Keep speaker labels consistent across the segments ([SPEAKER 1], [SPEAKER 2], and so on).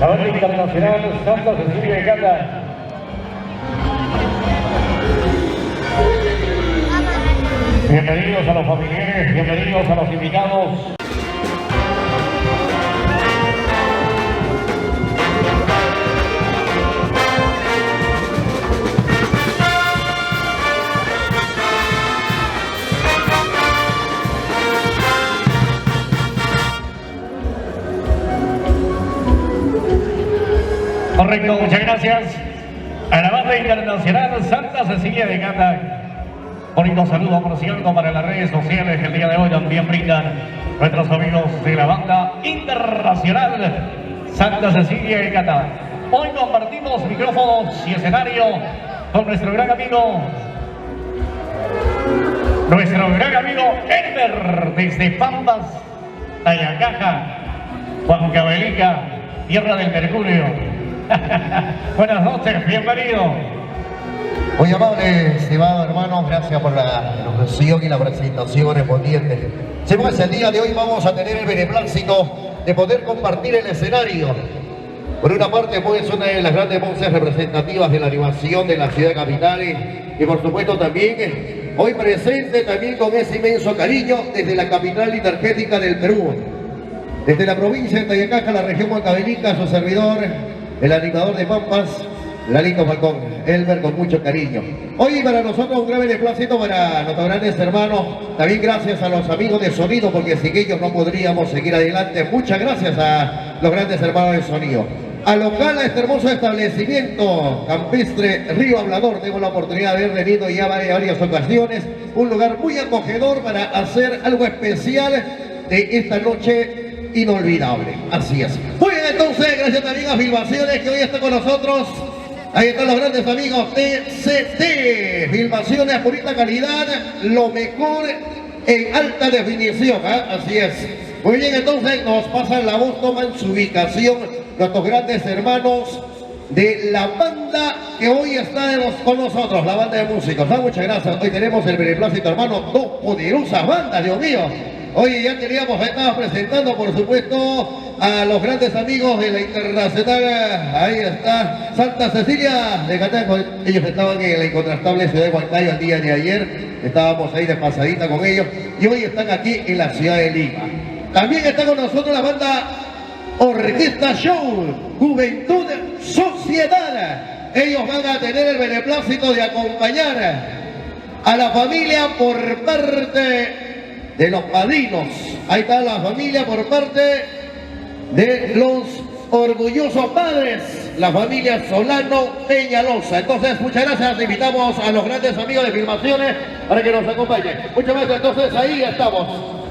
[SPEAKER 1] La banda internacional Santa Cecilia de Cata. Bienvenidos a los familiares, bienvenidos a los invitados. Correcto, muchas gracias a la banda internacional Santa Cecilia de Cata. Bonito saludo, por cierto, para las redes sociales que el día de hoy también brindan nuestros amigos de la banda internacional Santa Cecilia de Cata. Hoy compartimos micrófonos y escenario con nuestro gran amigo Elmer desde Pampas, Tayacaja, Huancavelica, Tierra del Mercurio. Buenas noches, bienvenido.
[SPEAKER 2] Muy amable, estimado hermano, gracias por la elocución y la presentación correspondiente. Sí, pues el día de hoy vamos a tener el beneplácito de poder compartir el escenario. Por una parte, pues una de las grandes voces representativas de la animación de la ciudad capital y por supuesto también hoy presente también con ese inmenso cariño desde la capital energética del Perú. Desde la provincia de Tayacaja, la región Huancavelica, su servidor, el animador de Pampas, Lalito Falcón, Elmer, con mucho cariño. Hoy para nosotros un gran beneplácito para nuestros grandes hermanos, también gracias a los amigos de sonido, porque sin ellos no podríamos seguir adelante. Muchas gracias a los grandes hermanos de sonido. Al local, a este hermoso establecimiento campestre Río Hablador, tengo la oportunidad de haber venido ya varias ocasiones, un lugar muy acogedor para hacer algo especial de esta noche inolvidable. Así es. Muy bien, entonces, gracias también a Filmaciones que hoy está con nosotros. Ahí están los grandes amigos TCT, Filmaciones, purita calidad, lo mejor en alta definición, ¿eh? Así es. Muy bien, entonces nos pasan la voz, toman su ubicación nuestros grandes hermanos de la banda que hoy está con nosotros, la banda de músicos. ¿Ah? Muchas gracias. Hoy tenemos el beneplácito, hermano, dos poderosas bandas, Dios mío. Hoy ya teníamos, estaba presentando, por supuesto, a los grandes amigos de la internacional. Ahí está Santa Cecilia de Cata. Ellos estaban en la incontrastable ciudad de Huancayo el día de ayer. Estábamos ahí de pasadita con ellos y hoy están aquí en la ciudad de Lima. También está con nosotros la banda Orquesta Show, Juventud Sociedad. Ellos van a tener el beneplácito de acompañar a la familia por parte de los padrinos. Ahí está la familia por parte de los orgullosos padres, la familia Solano Peñalosa. Entonces, muchas gracias. Invitamos a los grandes amigos de Filmaciones para que nos acompañen. Muchas gracias. Entonces, ahí estamos.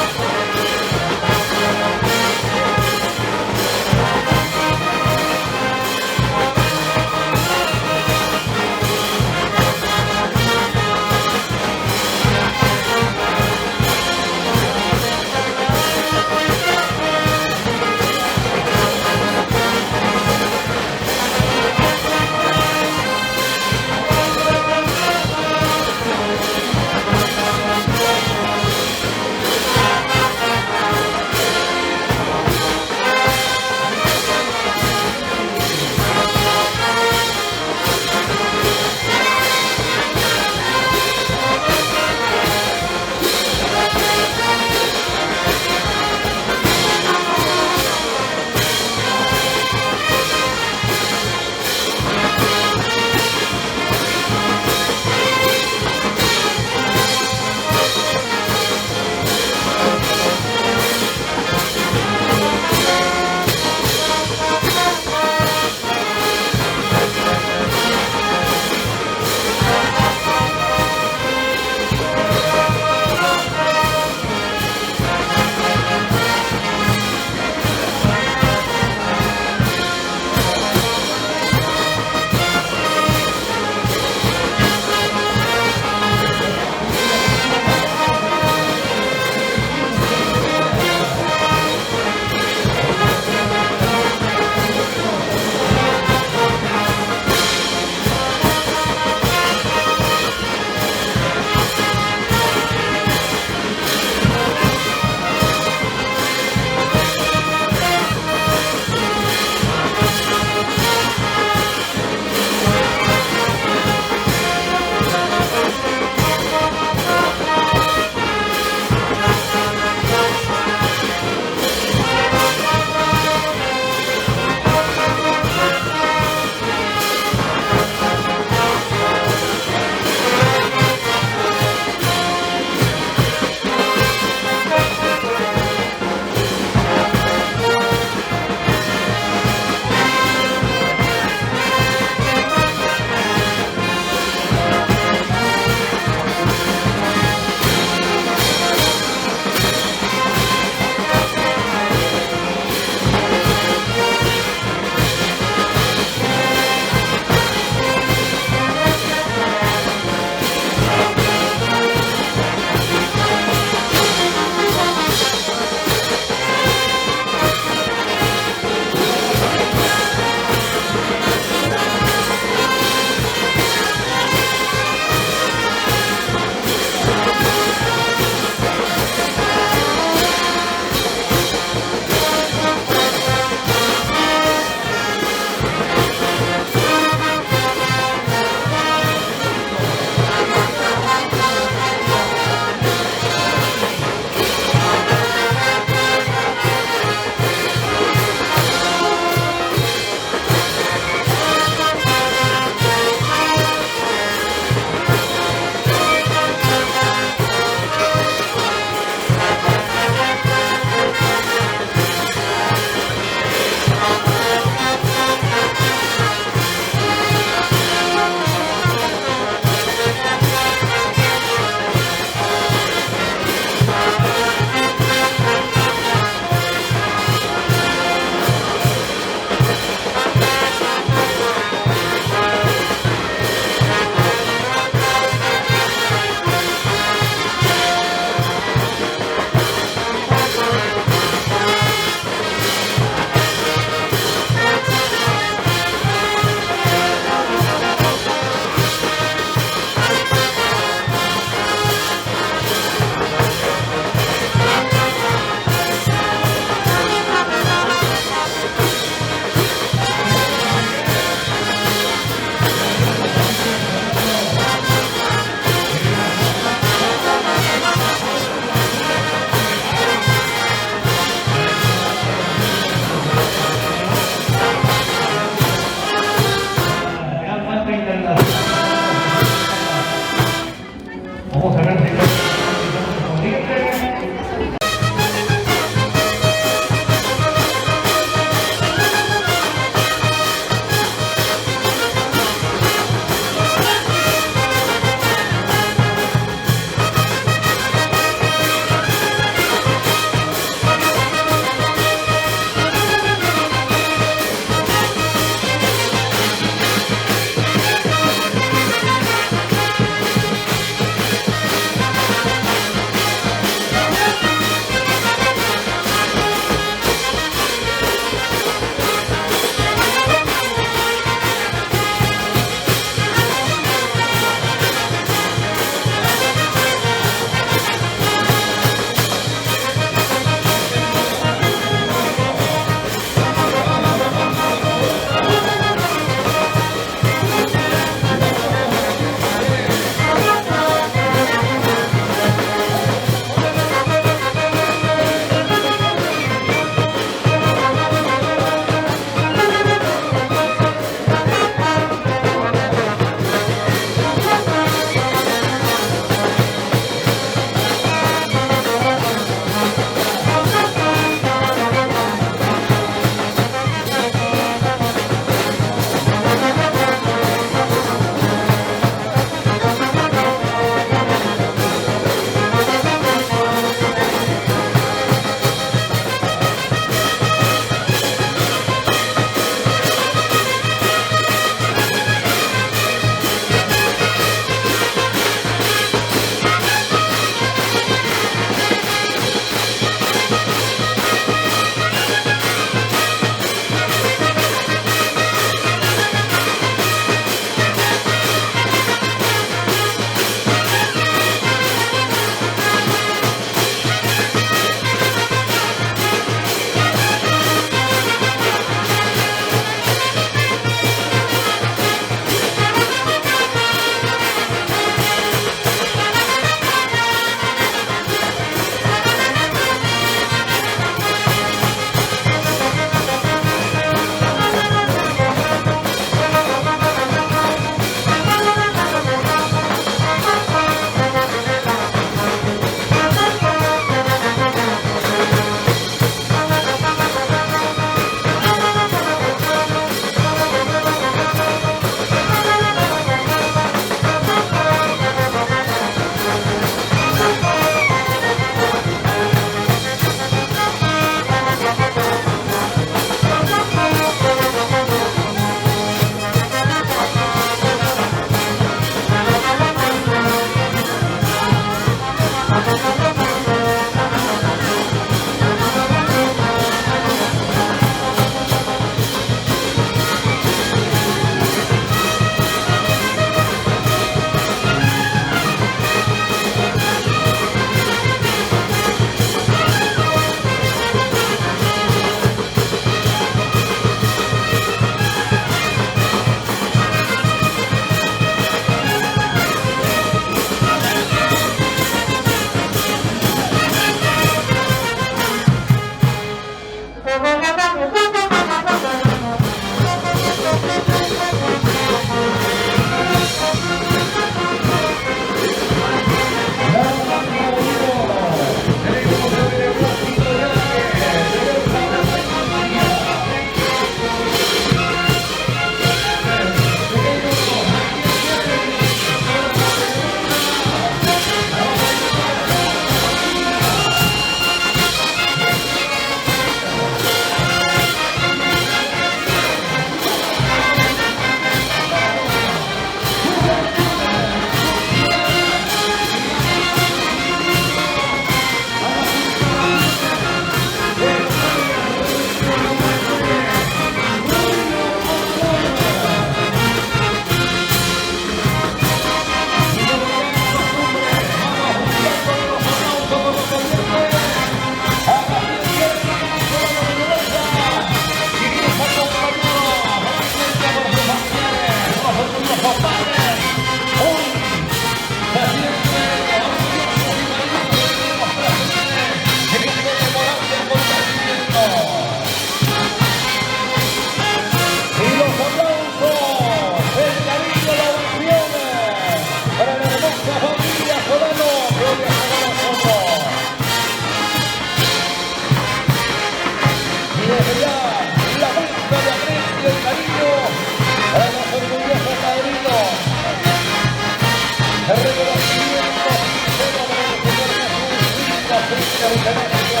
[SPEAKER 2] de diferencia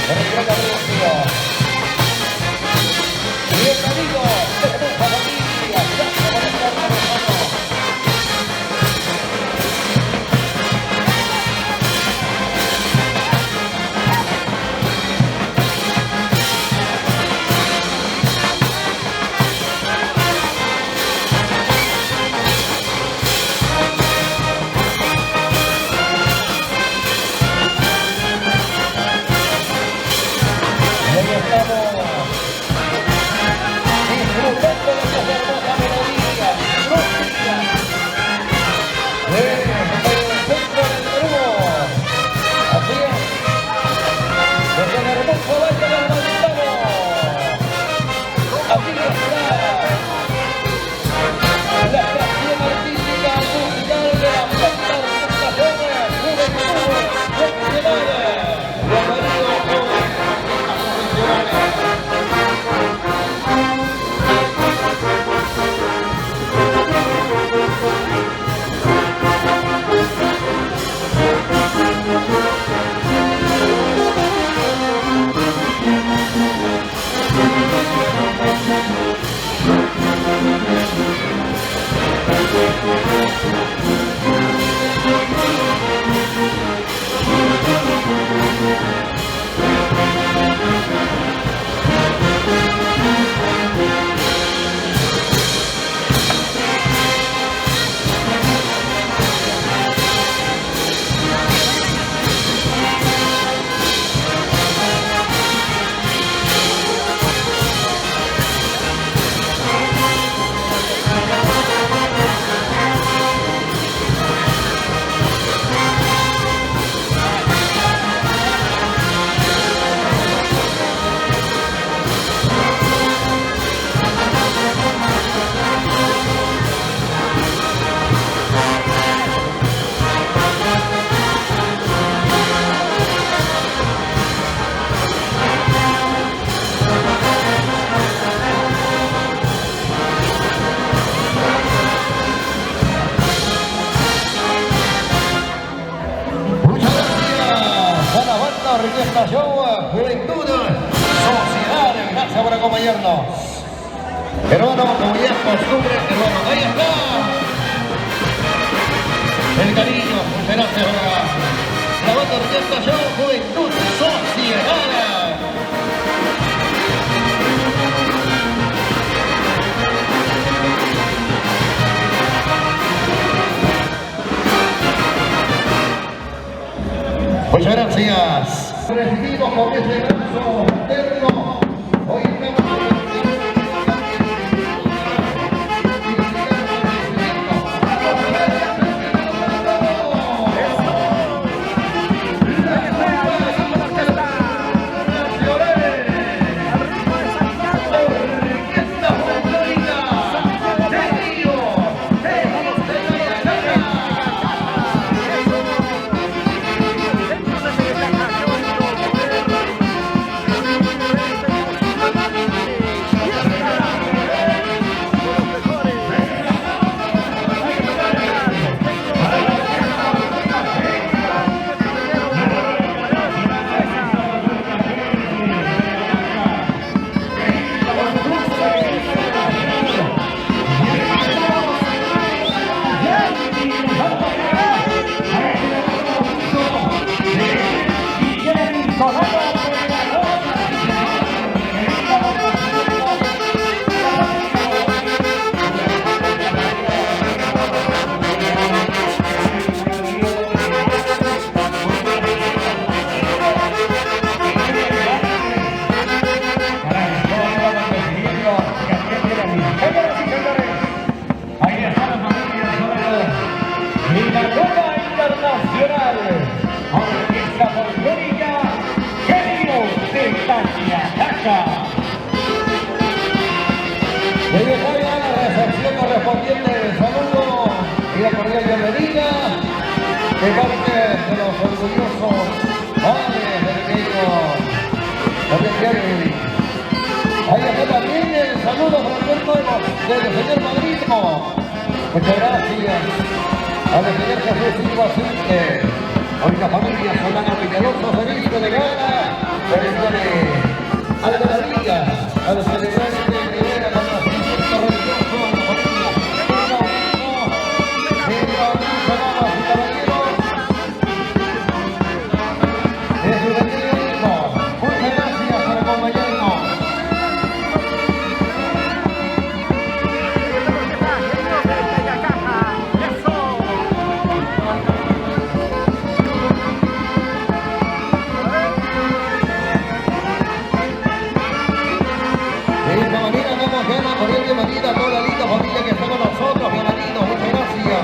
[SPEAKER 2] en el Gran Anuncio. Bienvenido, hermosa familia, gracias por estar con nosotros. Juventud, Sociedad, gracias por acompañarnos. Hermano, como ya es costumbre, hermano, ahí está. El cariño, muchas gracias a la banda Orquesta Show, Juventud, Sociedad. Muchas gracias. Recibimos con este brazo terno. Hoy estamos correspondiente el saludo y la cordial bienvenida de parte de los orgullosos padres del pequeño Kevin. Ahí está también el saludo fraterno del señor padrino. Muchas gracias al señor Jesús Silva Cinque, Oiga, familia Solana Peñalosa, feliz de gana, feliz de algarabía, al celebrar este primera nacimiento religioso de la familia. El bautizo, damas y caballeros, de su pequeño hijo. Muchas gracias por acompañarnos. Bienvenida a toda la linda familia que está con nosotros, bienvenidos, muchas gracias.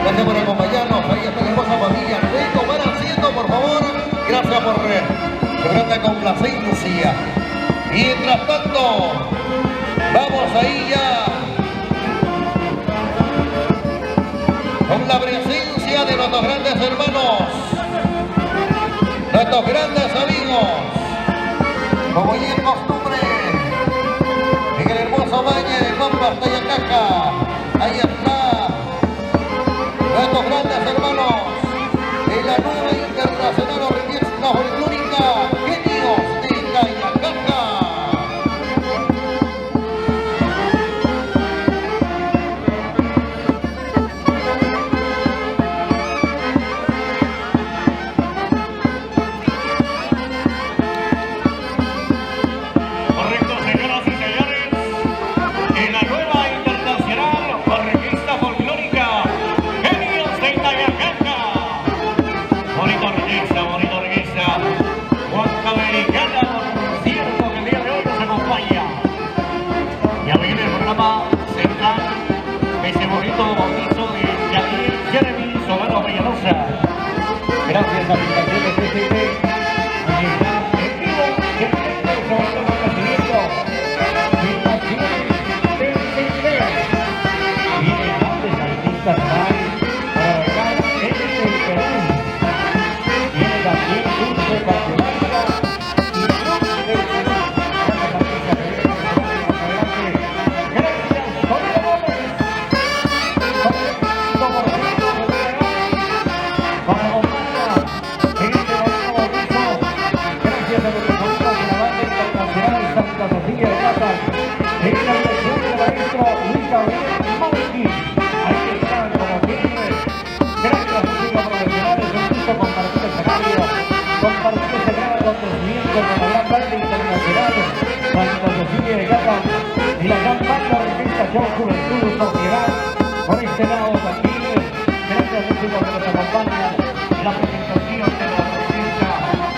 [SPEAKER 2] Gracias por acompañarnos, ahí está la hermosa familia. Tomar asiento, por favor. Gracias por su grande complacencia. Mientras tanto, vamos ahí ya con la presencia de nuestros grandes hermanos, nuestros grandes amigos, como ya es costumbre. En el hermoso valle de Compas, Tayacaja, ahí está nuestros grandes hermanos de la nueva internacional orquesta folclórica Genios de Tayacaja.
[SPEAKER 1] Correcto, señoras y señores. En la nueva internacional orquesta folclórica Genios de Tayacaja. Bonita orquesta, bonita orquesta. Cuánta americana, por cierto, que el día de hoy nos acompaña. Ya viene el programa central, ese bonito bautizo de Yadir Jeremy Solano Peñalosa. Gracias a la invitación de PCT. Allí está en vivo, en directo, sobre todo recibimiento. Vienen grandes artistas para bailar en el Perú. Viene también Dulce Patriótica y Dulce del Perú. Gracias artistas que vienen más adelante. Gracias, Jorge Gómez. Jorge Gómez, para acompañar en este bonito bautizo. Gracias a nuestros amigos de la banda internacional Santa Cecilia de Gata. En la dirección del maestro Luis Gabriel Monkey. Ahí están, como siempre. Gracias, músicos profesionales. Un gusto compartir el escenario. Compartir este gran acontecimiento con la gran banda internacional Santa Cecilia de Gata y la gran banda orquesta Show Juventud Sociedad. Por este lado también. Gracias, músicos que nos acompañan. La presentación de la orquesta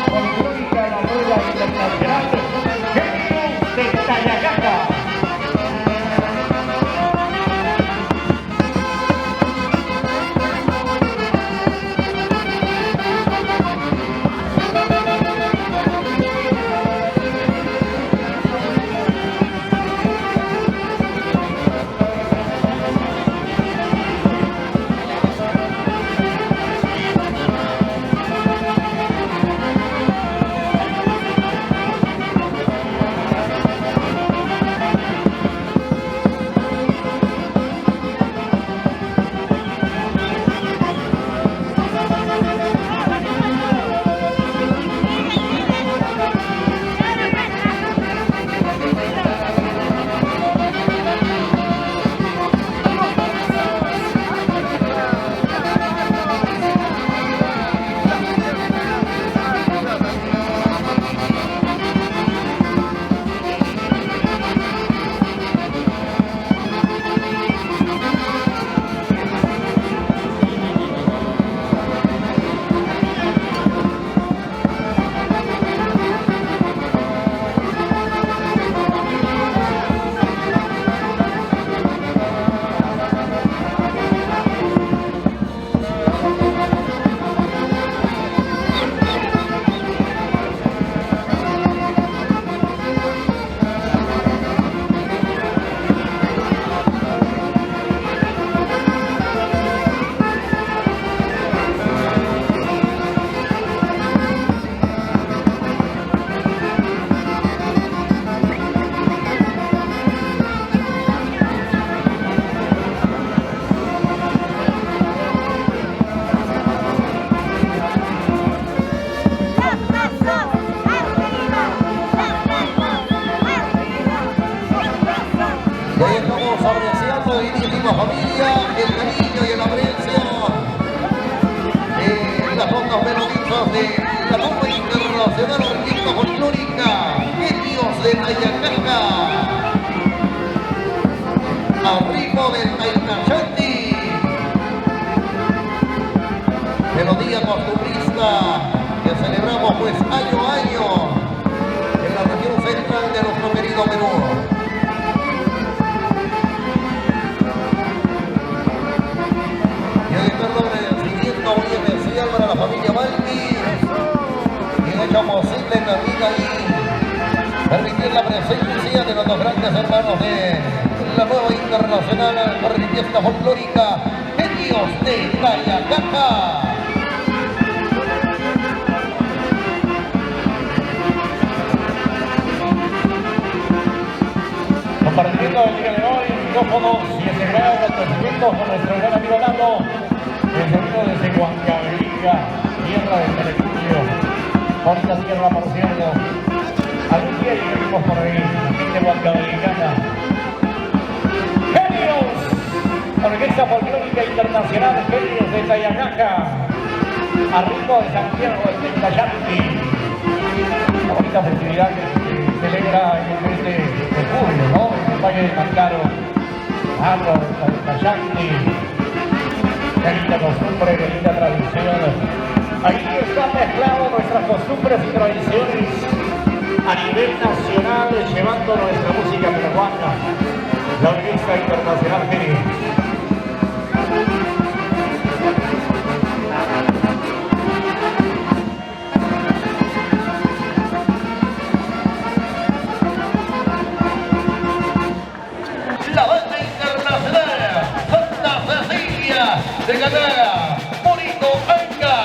[SPEAKER 1] folclórica de la nueva internacional Genios de Tayacaja.
[SPEAKER 2] homenaje, el cariño y el aprecio de las ondas melodizas de la Copa Internacional Orquesta Folclórica Genios de Tayacaca, al ritmo del Taitachandi, melodía costumbrista que celebramos pues año a año en la región central de nuestro querido Perú. Y hoy tengo un agradecimiento muy especial para la familia Malqui, que ha hecho posible también ahí permitir la presencia de los dos grandes hermanos de la nueva internacional orquesta folclórica Genios de Tayacaca.
[SPEAKER 1] Compartiendo el día de hoy micrófonos y ese gran acontecimiento con nuestro gran amigo Lalo, el sonido desde Huancavelica, tierra de Teleculio, bonita tierra por cierto. Algún día llegaremos por ahí, la gente huancavelicana. Genios, Orquesta Folclórica Internacional, Genios de Tayacaca, a ritmo de Santiago del Tayanti. Una bonita festividad que se celebra en el mes de julio, ¿no? En el Valle de Mancaro, algo del Tayanti. Qué linda costumbre, qué linda tradición. Aquí están mezcladas nuestras costumbres y tradiciones a nivel nacional, llevando nuestra música peruana, la Orquesta Internacional Genios.
[SPEAKER 2] La banda internacional Santa Cecilia de Gataga, Bonito Anca.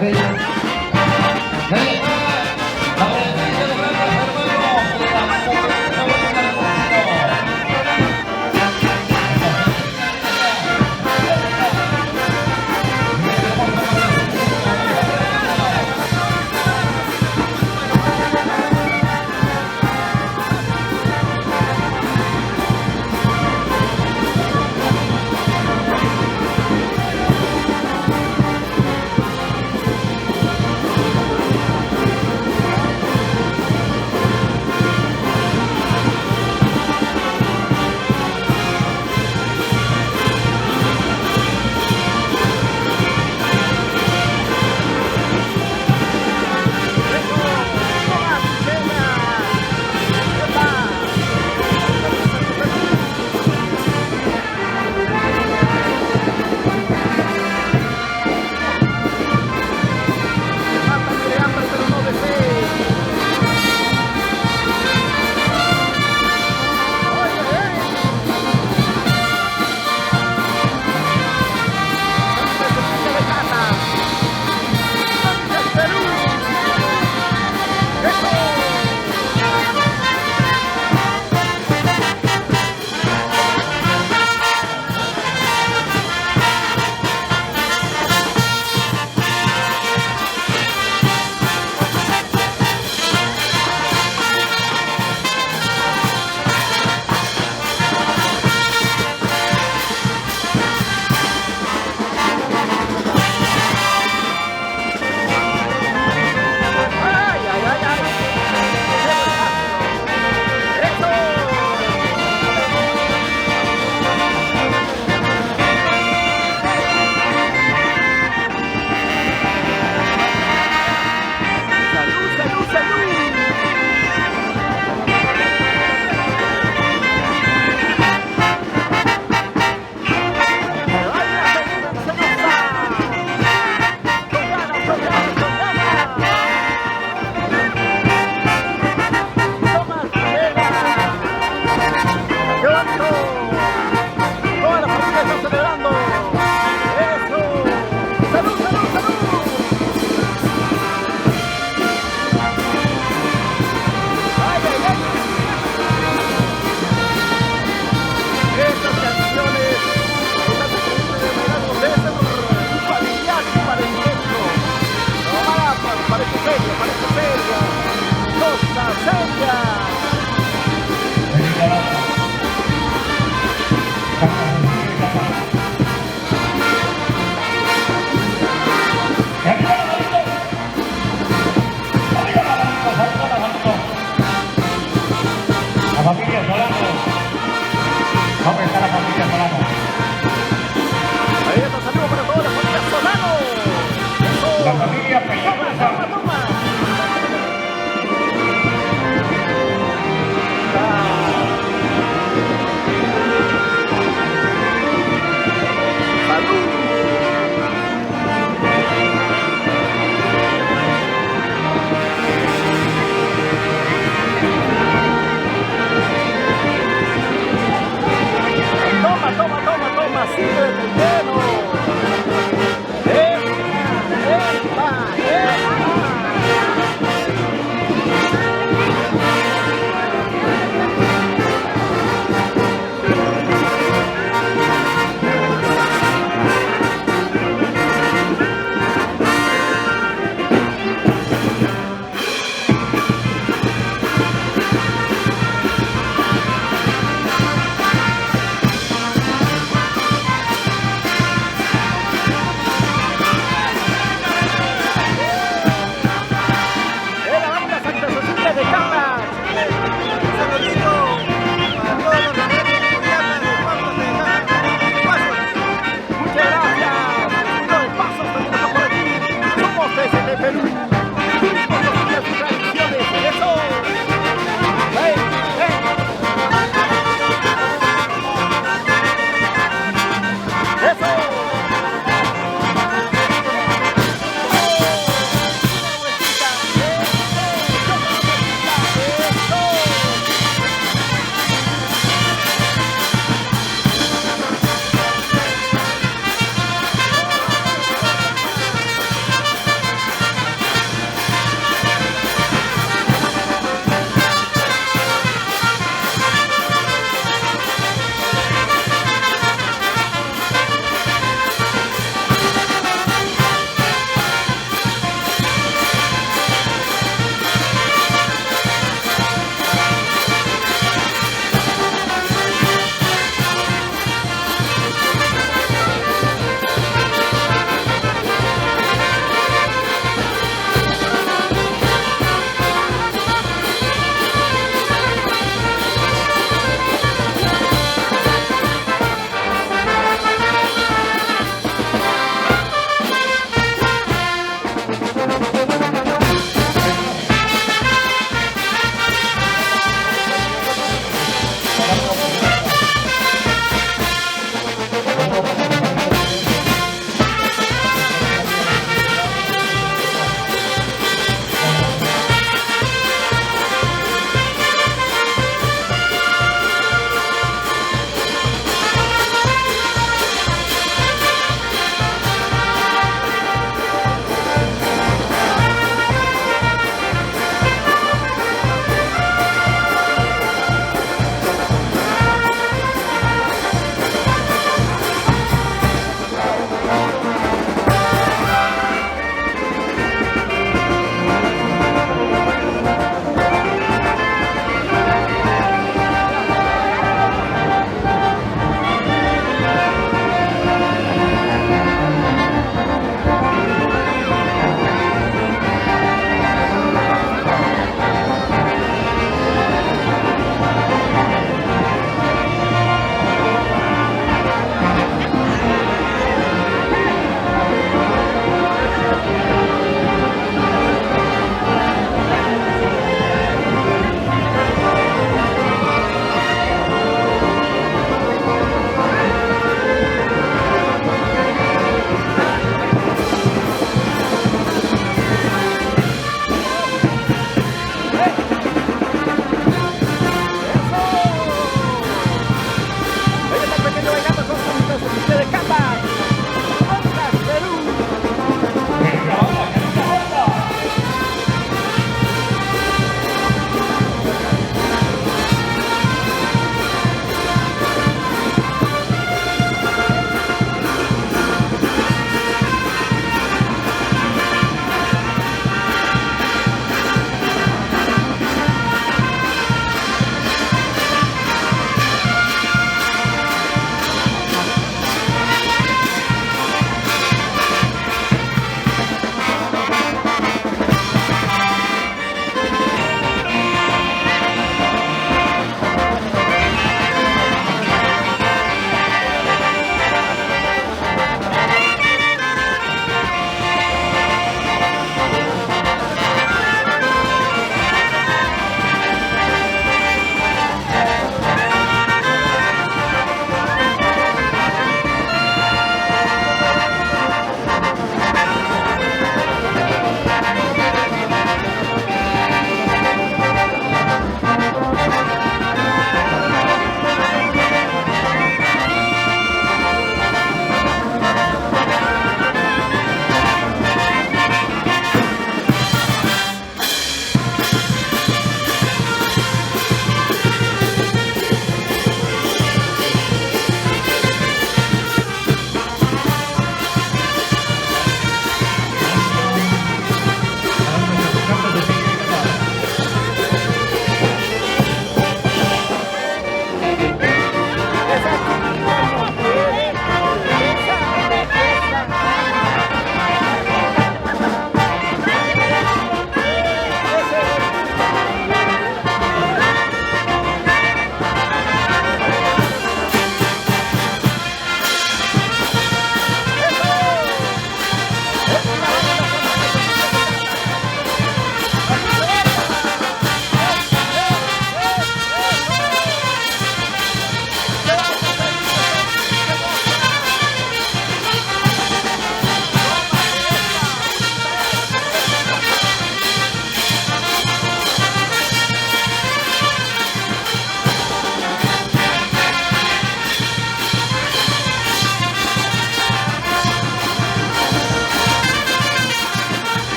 [SPEAKER 2] Ok. Y ahí está. La presencia de grandes hermanos de la Comunidad Buena del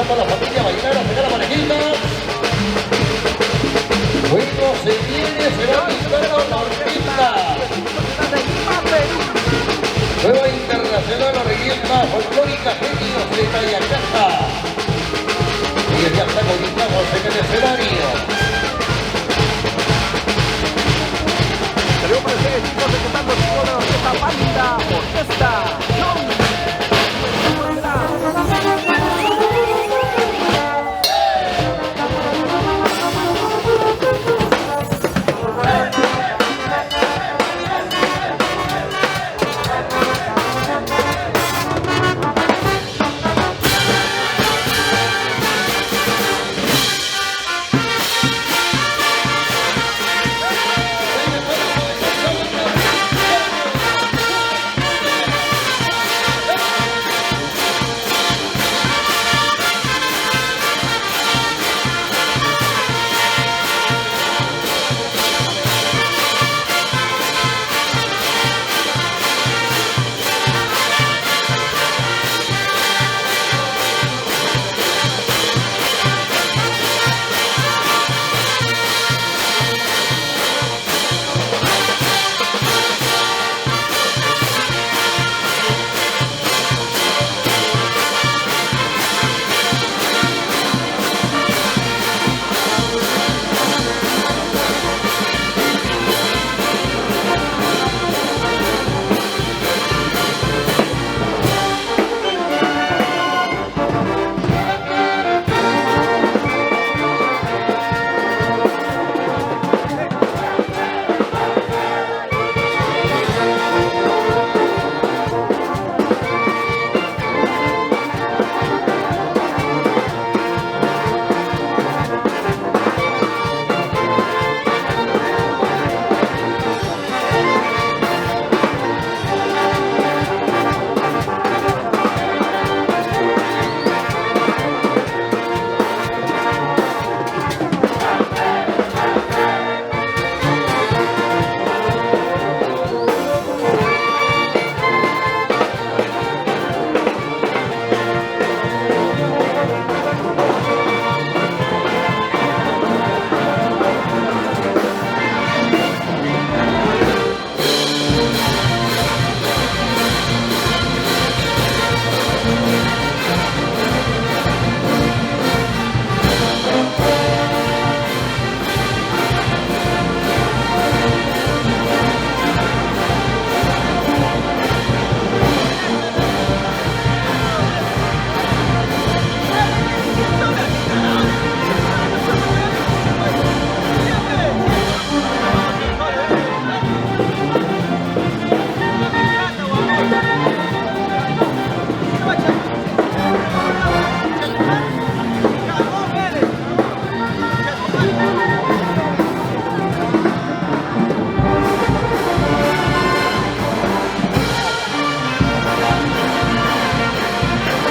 [SPEAKER 2] invitando a la familia a bailar, a pegar la parejita. Bueno, se viene, se va pintando la orquesta. Nueva Internacional Orquesta Folclórica Genios de Tayacaja. Y ya estamos ubicados en el escenario.
[SPEAKER 3] Saludos para ustedes, chicos, ejecutando el tipo de la orquesta Pálida, orquesta John.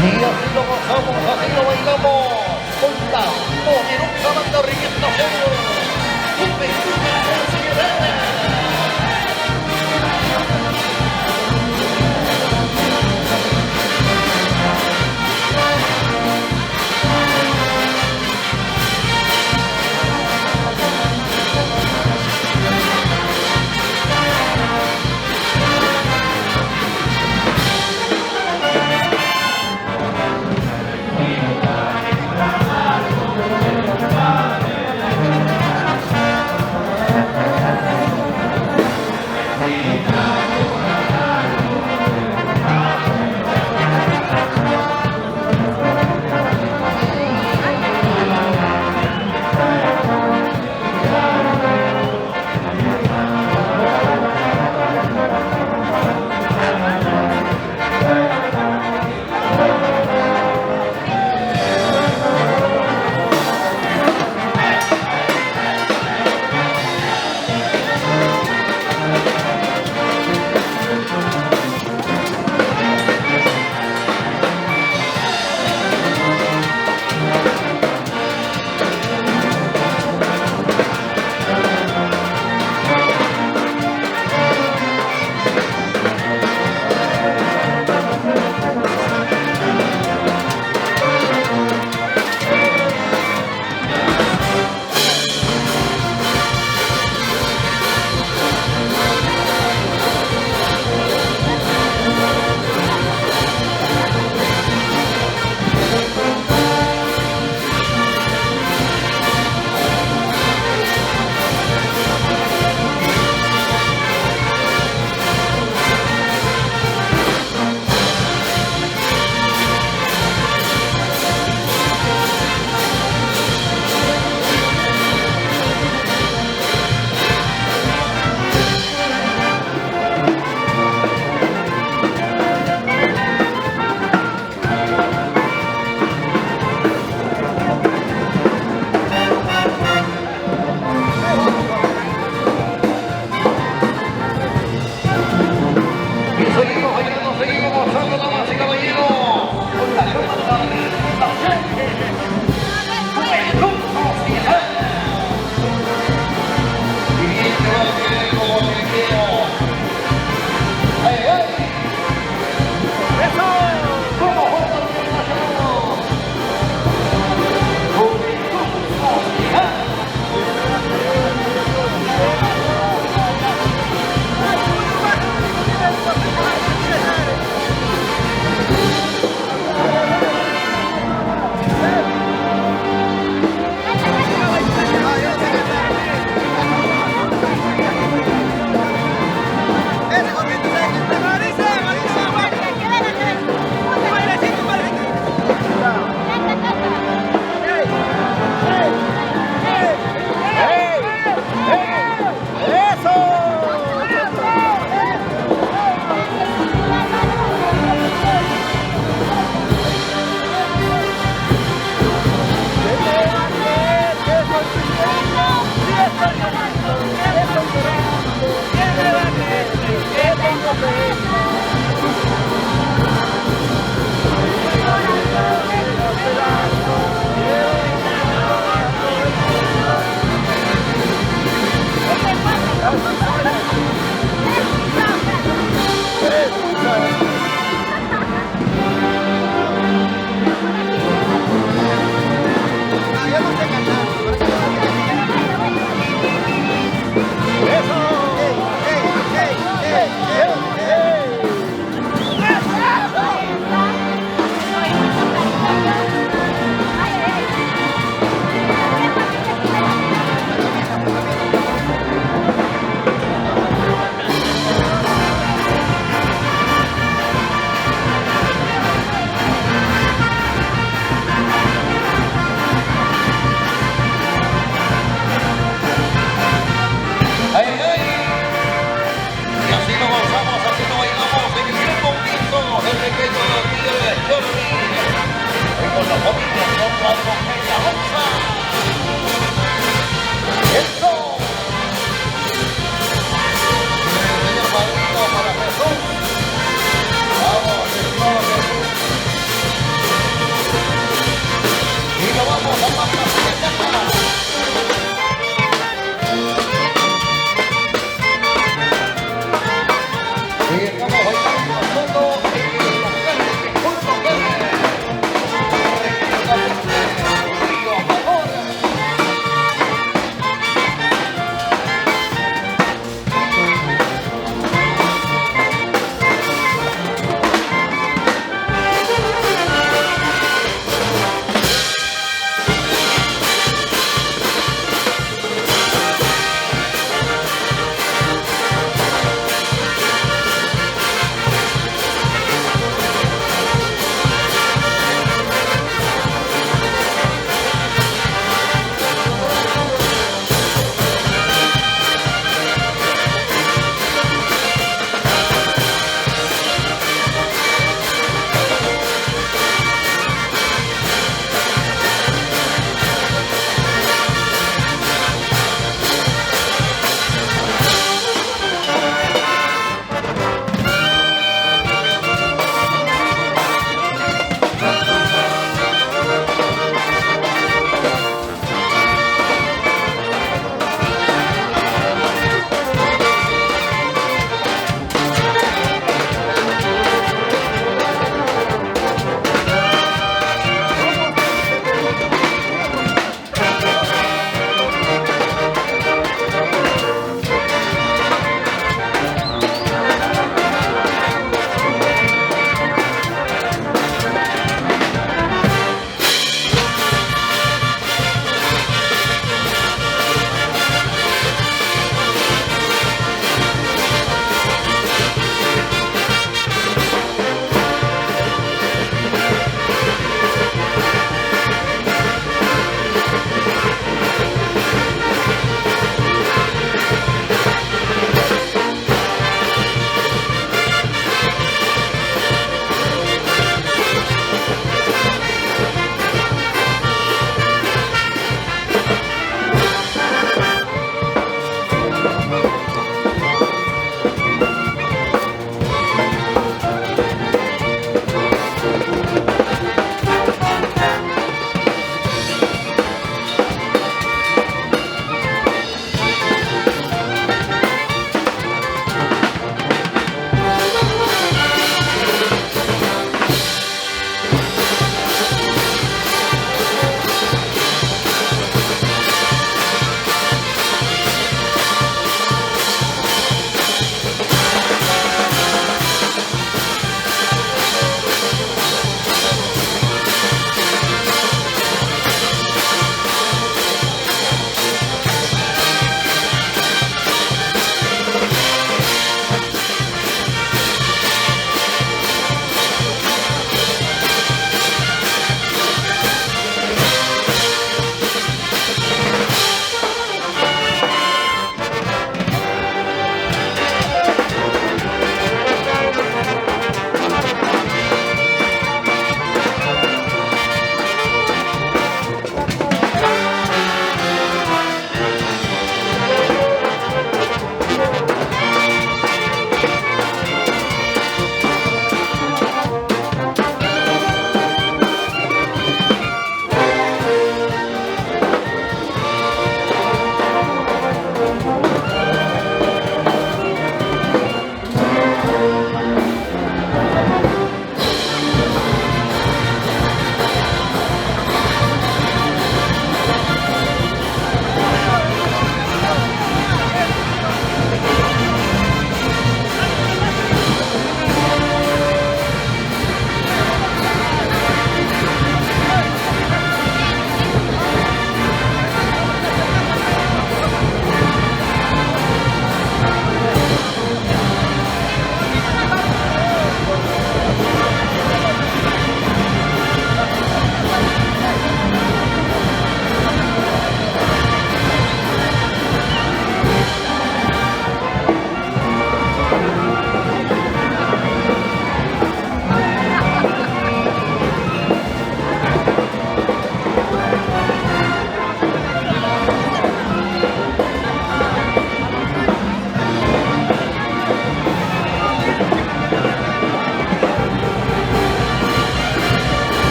[SPEAKER 2] Y así lo gozamos, así lo bailamos. Con la poderosa banda Orquesta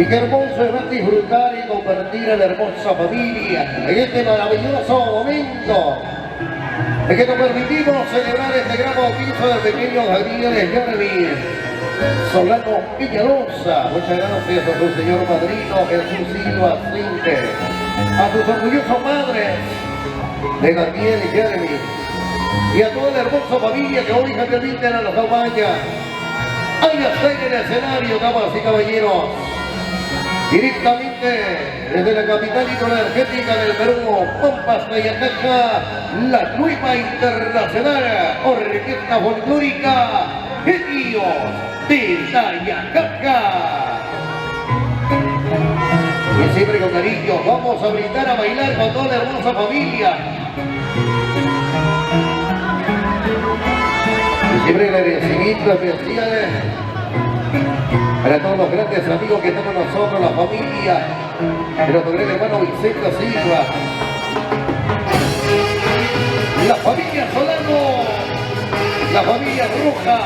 [SPEAKER 2] qué hermoso es ver disfrutar y compartir a la hermosa familia en este maravilloso momento en que nos permitimos celebrar este gran bautizo del pequeño Daniel Jeremy Solano Peñalosa. Muchas gracias a su señor padrino Jesús Silva Cinte, a sus orgullosos madres de Daniel Jeremy y a toda la hermosa familia que hoy gentilmente a los campañas. Ahí está en el escenario, damas y caballeros, directamente desde la capital hidroenergética del Perú, Pampas de Yacaca, la nueva internacional orquesta folclórica Genios de Yacaca. Y siempre con cariño vamos a brindar a bailar con toda la hermosa familia. Y siempre agradecimiento especial para todos los grandes amigos que están con nosotros, la familia de nuestro gran hermano Vicente Silva, la familia Solano, la familia Roja.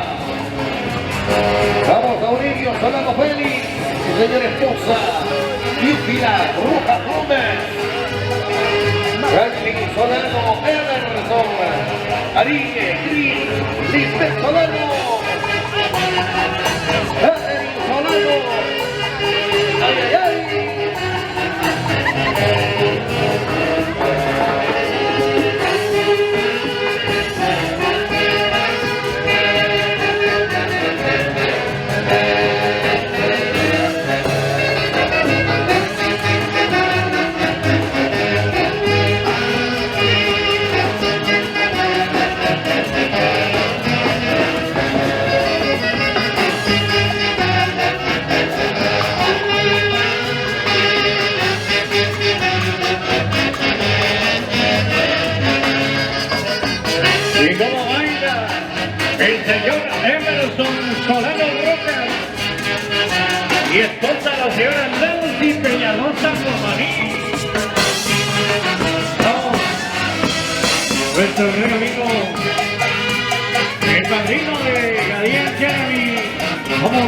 [SPEAKER 2] Vamos a Aurelio Solano Félix, su señora esposa, Yúfila Roja Gómez, Franklin Solano, Emerson, Arigue, Cris, Lisbeth Solano, Solano. ¡Ay, ay, ay!
[SPEAKER 1] Y cómo baila el señor Emerson Solano Roca y esposa la señora Nancy Peñalosa Romaní. Nuestro gran amigo, el padrino de Daniel Jeremy, como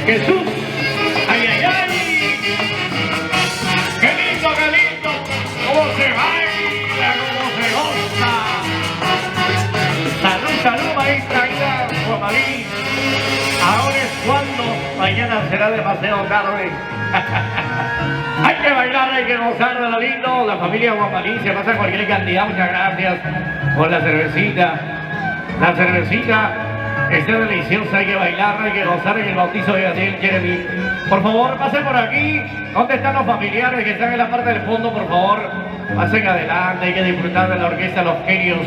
[SPEAKER 1] Jesús. ¡Ay, ay, ay! ¡Qué lindo, qué lindo! ¡Cómo se baila, cómo se goza! Salud, salud, maestra Guamalí. Ahora es cuando, mañana será demasiado tarde. Hay que bailar, hay que gozar de lo lindo. La familia Guamalí se pasa cualquier cantidad. Muchas gracias por la cervecita. La cervecita está deliciosa, hay que bailar, hay que gozar en el bautizo de Daniel Jeremy. Por favor, pasen por aquí. ¿Dónde están los familiares que están en la parte del fondo? Por favor, pasen adelante, hay que disfrutar de la orquesta Los Genios.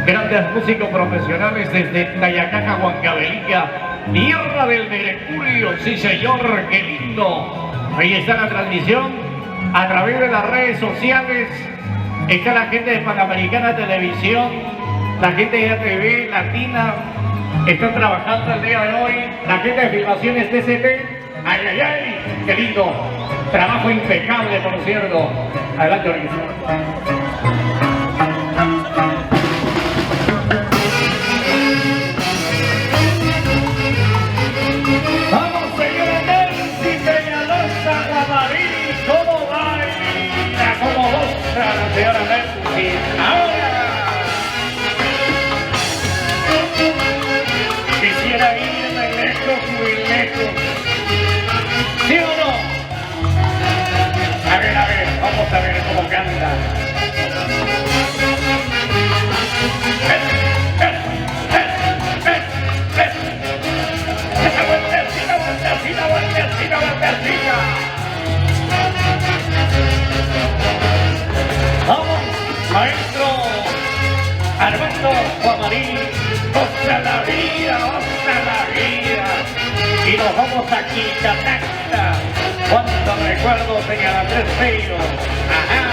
[SPEAKER 1] Grandes músicos profesionales desde Tayacaca, Huancavelica, tierra del Mercurio. Sí, señor, qué lindo. Ahí está la transmisión a través de las redes sociales. Está la gente de Panamericana Televisión, la gente de ATV Latina. Están trabajando el día de hoy. La gente de Filmaciones TCT. ¡Ay, ay, ay! ¡Qué lindo! Trabajo impecable, por cierto. Adelante, orquesta. La señora Nancy, ahora quisiera irme lejos, muy lejos. ¿Sí o no? A ver, vamos a ver cómo canta. Esa vueltecita, vueltecita, vueltecita, vueltecita. Vamos, maestro Armando Guamarí, goza la vida, goza la vida. Y nos vamos a Quitataca. Cuántos recuerdos en el Andrés Peiro. Ajá.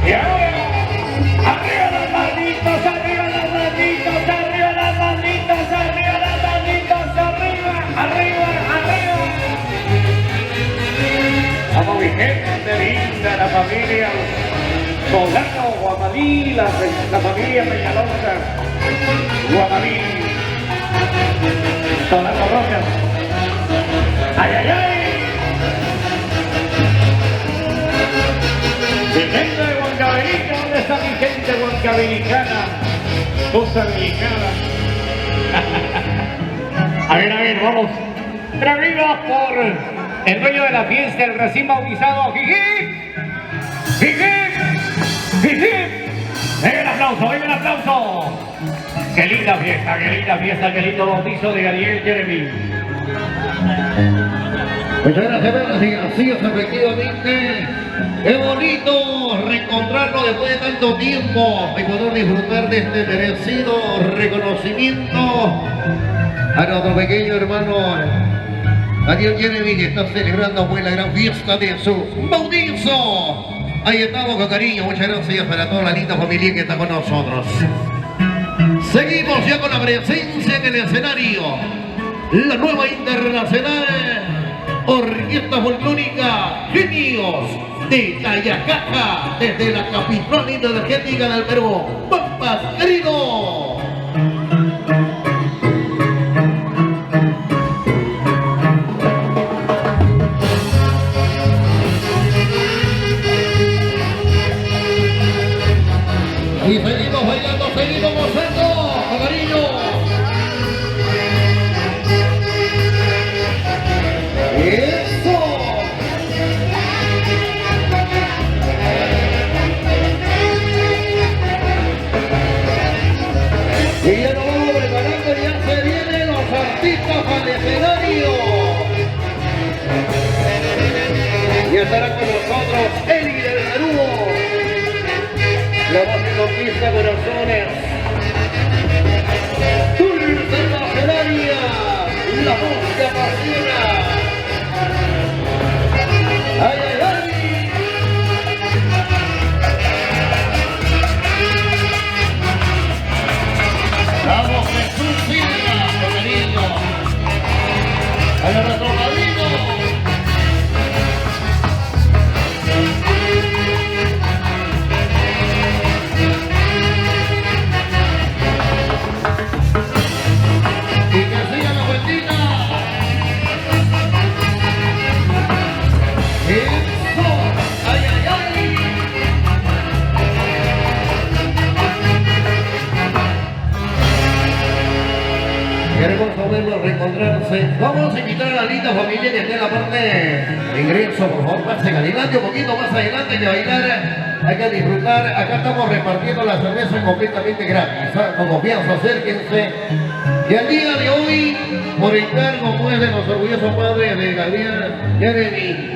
[SPEAKER 1] Y ahora, arriba las manitos, arriba las manitos, arriba las manitos, arriba las manitos, arriba, arriba, arriba. Vamos, mi gente. familia Solano, Guamalí, la familia Peñalosa, Guamalí, Solano Rojas. ¡Ay, ay, ay! Mi gente de Huancavelica, ¿dónde está mi gente huancaveliana? Costa Dominicana. A ver, vamos. Traídos por el dueño de la fiesta, el recién bautizado, Jiji. Venga el aplauso, venga el aplauso. Qué linda fiesta, qué lindo bautizo de Gabriel Jeremy.
[SPEAKER 2] Muchas gracias, así es, efectivamente. Qué bonito reencontrarnos después de tanto tiempo y poder disfrutar de este merecido reconocimiento a nuestro pequeño hermano Daniel Jeremy, que está celebrando pues la gran fiesta de su bautizo. Ahí estamos con cariño, muchas gracias para toda la linda familia que está con nosotros. Seguimos ya con la presencia en el escenario. La nueva internacional Orquesta Folclórica Genios de Tayacaja, desde la capital energética del Perú, Pampas, querido. Y seguimos bailando, seguimos gozando, cariño. ¡Eso! Y ya nos vamos preparando, ya se vienen los artistas al escenario. Y estará con nosotros Eli del Perú. La voz que conquista corazones. Dulce Macedonia, la voz que apasiona. ¡Ay, ay, ay! ¡Vamos, Jesús Silva, cariño! ¡A nuestro padrino! Hermoso verlos reencontrarse. Vamos a invitar a la linda familia que esté en la parte de ingreso, por favor, pasen adelante, un poquito más adelante, que bailar, hay que disfrutar. Acá estamos repartiendo la cerveza completamente gratis, con confianza, acérquense. Y al día de hoy, por encargo pues de los orgullosos padres de Gabriel Jeremy,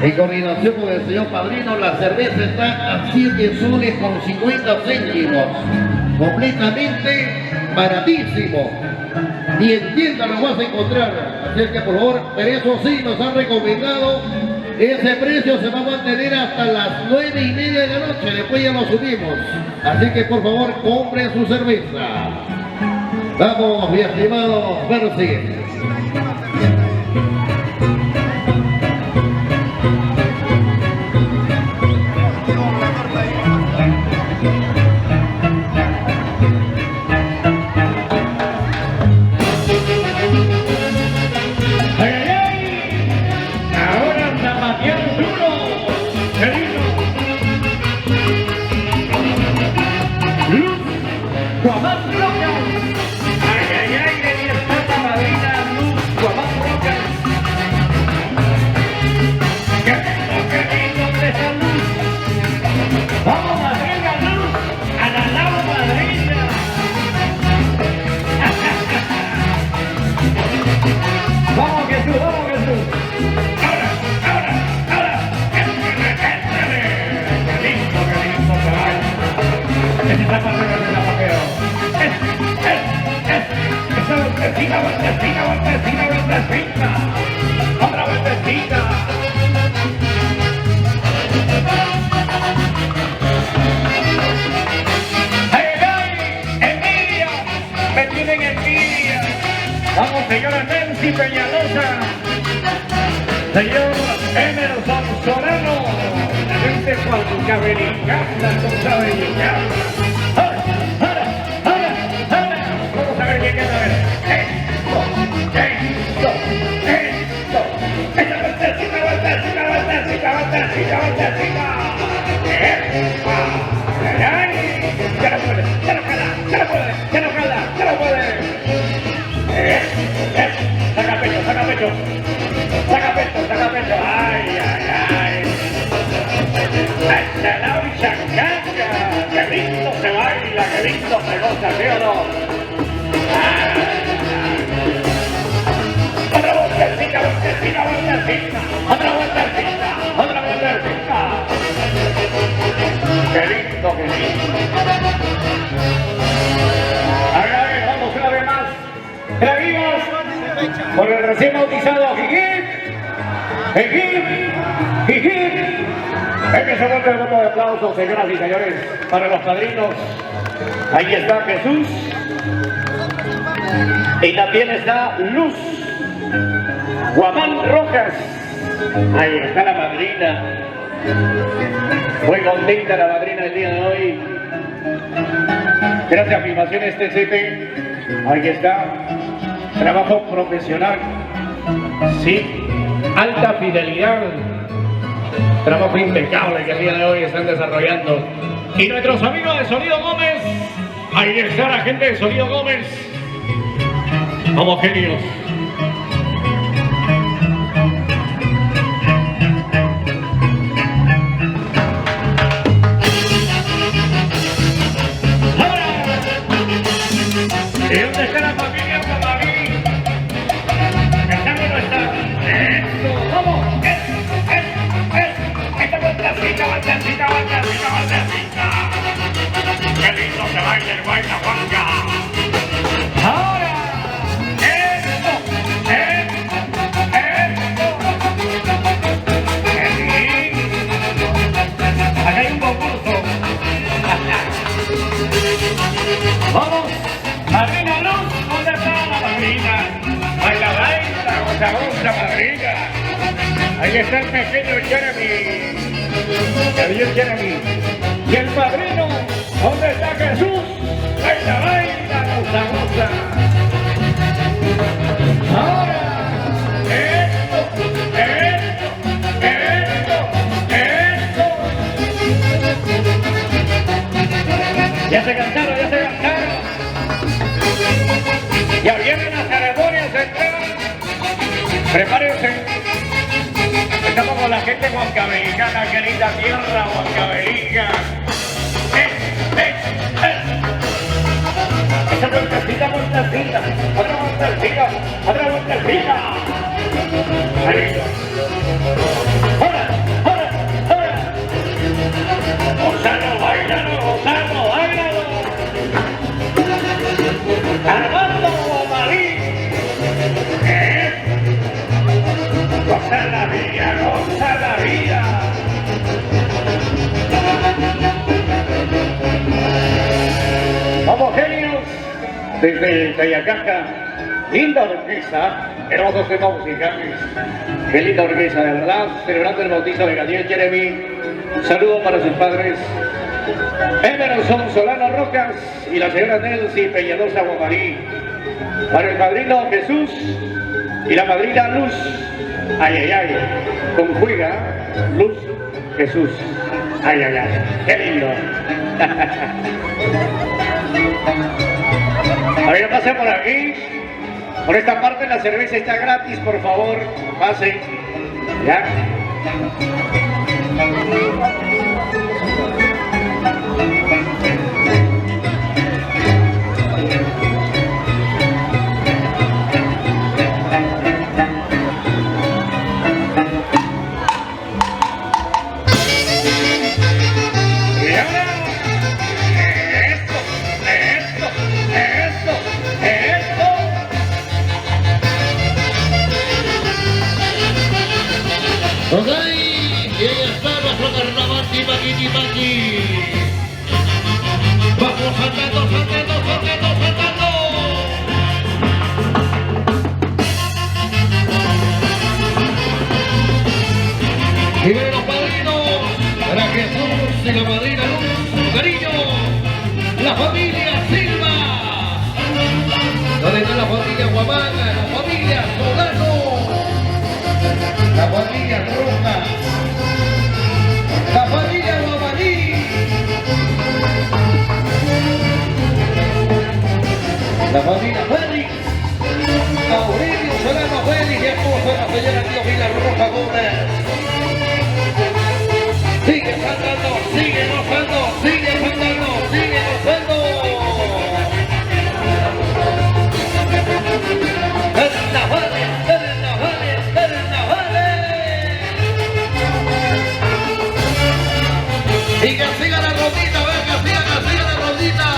[SPEAKER 2] en coordinación con el señor padrino, la cerveza está a 7 soles con 50 céntimos, completamente baratísimo. Ni en tienda lo vas a encontrar, así que por favor, pero eso sí nos han recomendado, ese precio se va a mantener hasta las 9:30 de la noche, después ya lo subimos, así que por favor compren su cerveza. Vamos, mi estimado Percy.
[SPEAKER 1] Otra vueltecita. Envidia, me tienen envidia. Vamos, señora Nancy Peñalosa, señor Emerson Solano. Huancavelicanas, vamos a ver quién gana. Vamos a ver quién gana. Saca pecho. Ay. La bichacanga, que lindo se baila, que lindo se goza, ¿sí o no? Otra vueltecita. Qué lindo. Ahora vamos una vez más. Traímos por el recién bautizado Jiquín. Es que se vuelve el voto de aplausos, señoras y señores, para los padrinos. Ahí está Jesús. Y también está Luz. Guamán Rojas. Ahí está la madrina. Muy contenta la madrina el día de hoy. Gracias a Filmaciones TCP. Ahí está. Trabajo profesional. Sí. Alta fidelidad. Trabajo impecable que el día de hoy están desarrollando. Y nuestros amigos de Sonido Gómez. Ahí está la gente de Sonido Gómez. Como genios. ¿Y dónde está la familia Guamarí? ¿Están o no están? ¡Eso! ¡Vamos! ¡Esta vueltecita! ¡Qué lindo se baila el Guayna Juanca! ¡Ahora! ¡Eso! ¡Qué lindo! Acá hay un concurso. ¡Vamos! ¡Madrina Luz! ¿Dónde está la madrina? ¡Baila, goza, madrina! Ahí está el pequeño Jeremy. Y el padrino, ¿dónde está Jesús? ¡Baila, goza! ¡Ahora! ¡Esto! ¡Ya se cansaron! Ya viene la ceremonia central. Prepárense. Estamos con la gente huancavelicana, qué linda tierra huancavelica. Esa vueltecita. Otra vueltecita. Ahí. ¡Ahora! Gozalo, bailalo. Armando Guamarí. Goza la vida. Vamos, genios. Desde Tayacaca, linda orquesta, hermosos temas musicales. Qué linda orquesta, de verdad. Celebrando el bautizo de Gadiel Jeremy. Un saludo para sus padres. Emerson Solano Rocas y la señora Nelcy Peñalosa Guamarí. Para el padrino Jesús y la madrina Luz. Ay. Conjuga Luz, Jesús. Ay. Qué lindo. A ver, pase por aquí. Por esta parte la cerveza está gratis, por favor. Pase. ¿Ya?
[SPEAKER 2] Ok, y ahí está nuestro carnaval Tipaqui. Vamos saltando. Y ven los padrinos para Jesús y la madrina Luz, con cariño, la familia Silva. ¿Dónde está la familia Guamanga, la familia Solano, la familia Roja, la familia Guamaní, la familia Félix, Aurelio Solano Félix y esposa la señora Teofila Roja Gómez? Sigue saltando, sigue gozando, sigue saltando, sigue gozando. Carnavales, carnavales, carnavales. Siga la rondita, venga, siga la rondita.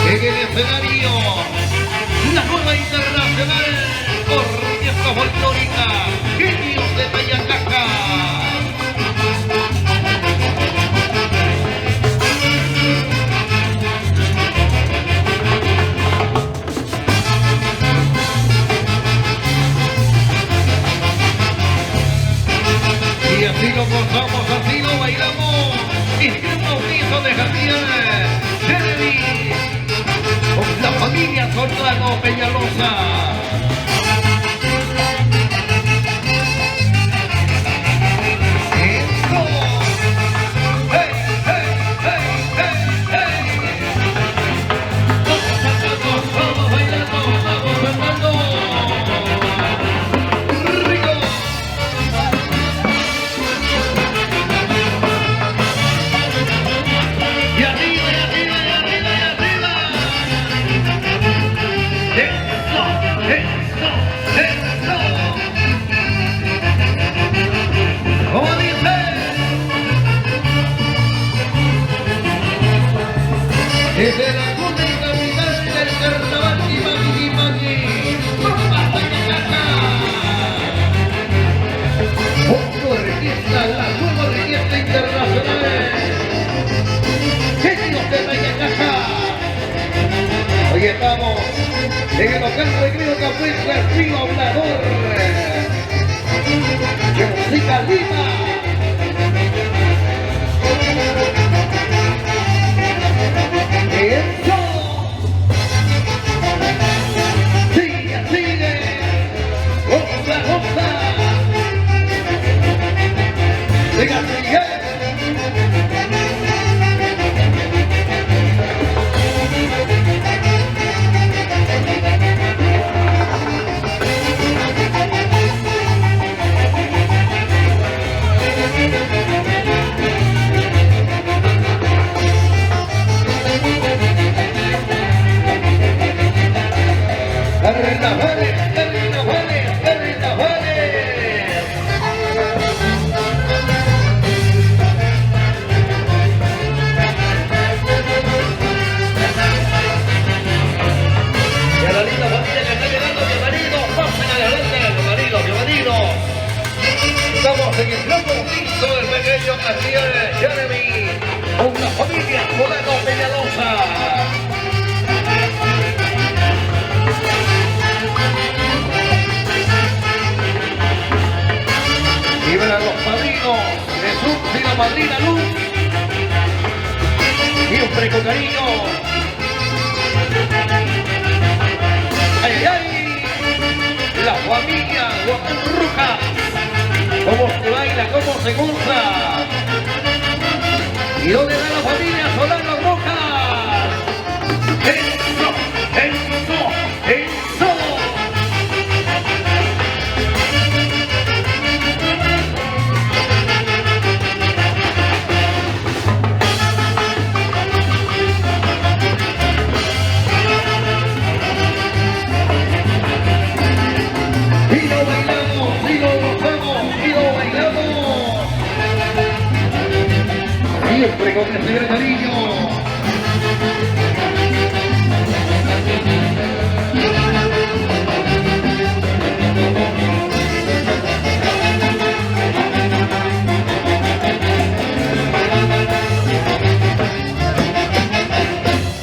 [SPEAKER 2] En el escenario, la nueva internacional orquesta folclórica, Genios de Tayacaja. Y así lo gozamos, así lo bailamos. Y un bautizo de Javier Jeremy con la familia Solano Peñalosa. Desde la cuna y capital del carnaval Imagi, otra orquesta, la nueva orquesta internacional, Genios de Tayacaja. Hoy estamos en el local recreo Capuesca, Río Hablador, de música Lima. ¡Eso! ¡Sigue, sigue! ¡Goza, goza! ¡Siga, sigue! ¡Carnavales, carnavales, carnavales! Y a la linda familia que está llegando, bienvenidos, pasen adelante, bienvenidos. Estamos en el plato piso del pequeño Javier Jeremy con la familia Solano Peñalosa. Y ven a los padrinos, Jesús y la madrina Luz, siempre con cariño. ¡Ay, ay, ay! La familia Guapurruja, cómo se baila, cómo se goza. ¿Y dónde está la familia Solano Rojas? ¡Eso, eso, eso! Siempre con ese gran cariño.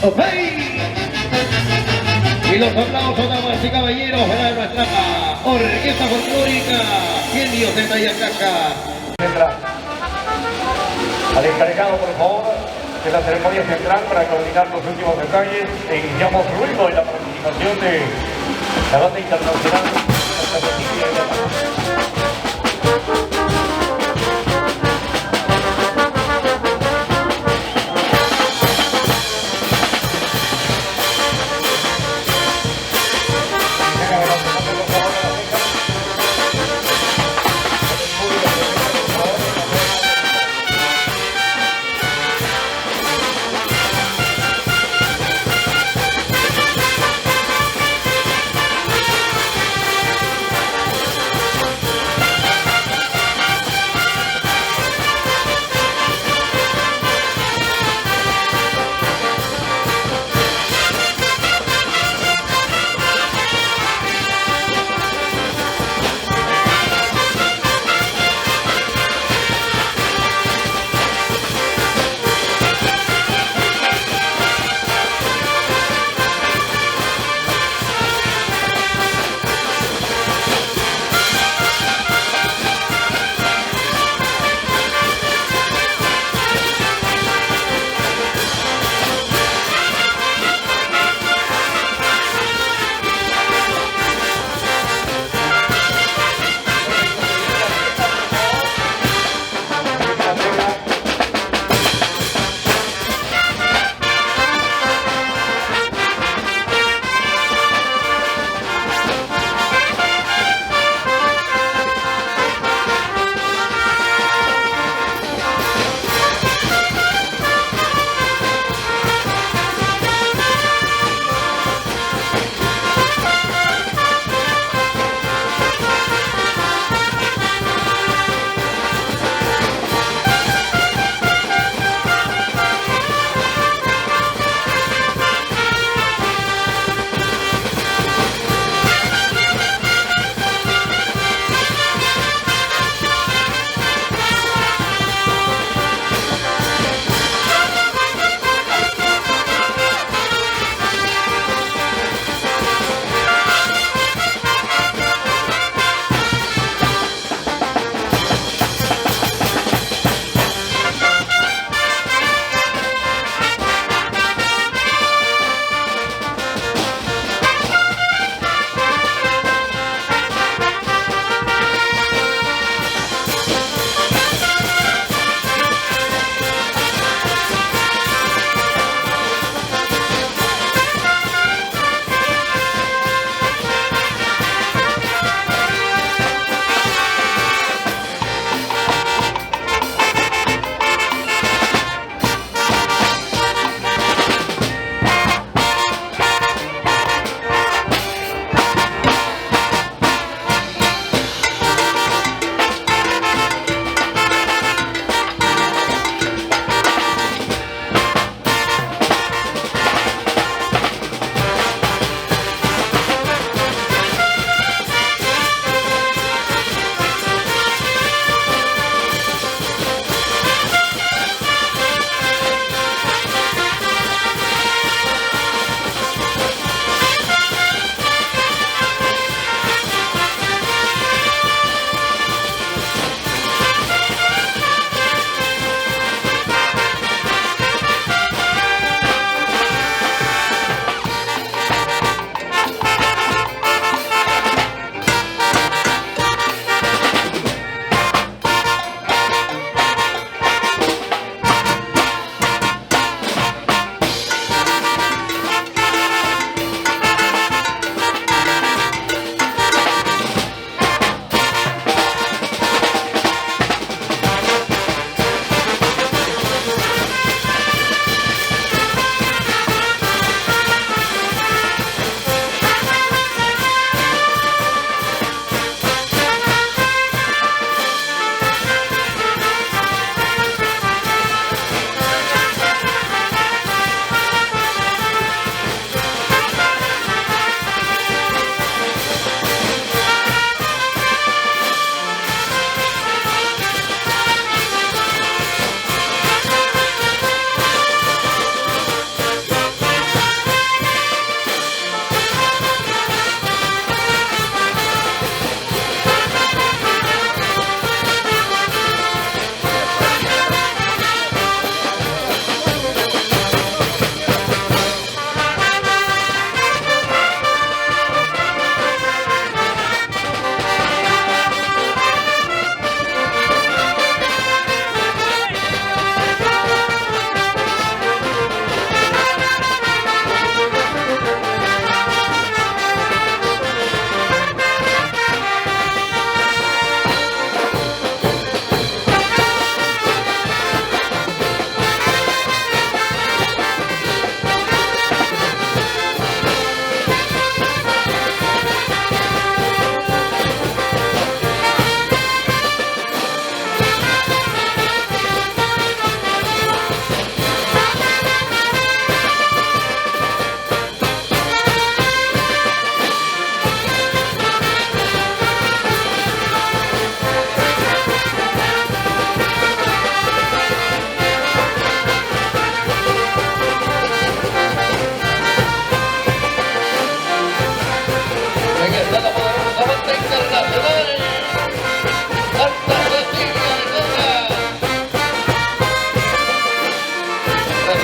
[SPEAKER 2] Ok. Y los aplausos, damas y caballeros, para nuestra orquesta. orquesta folclórica Genios de Tayacaca.
[SPEAKER 1] Central. Al encargado, por favor, de la ceremonia central para coordinar los últimos detalles. E iniciamos ruido en la participación de la banda internacional Santa Cecilia de Gata.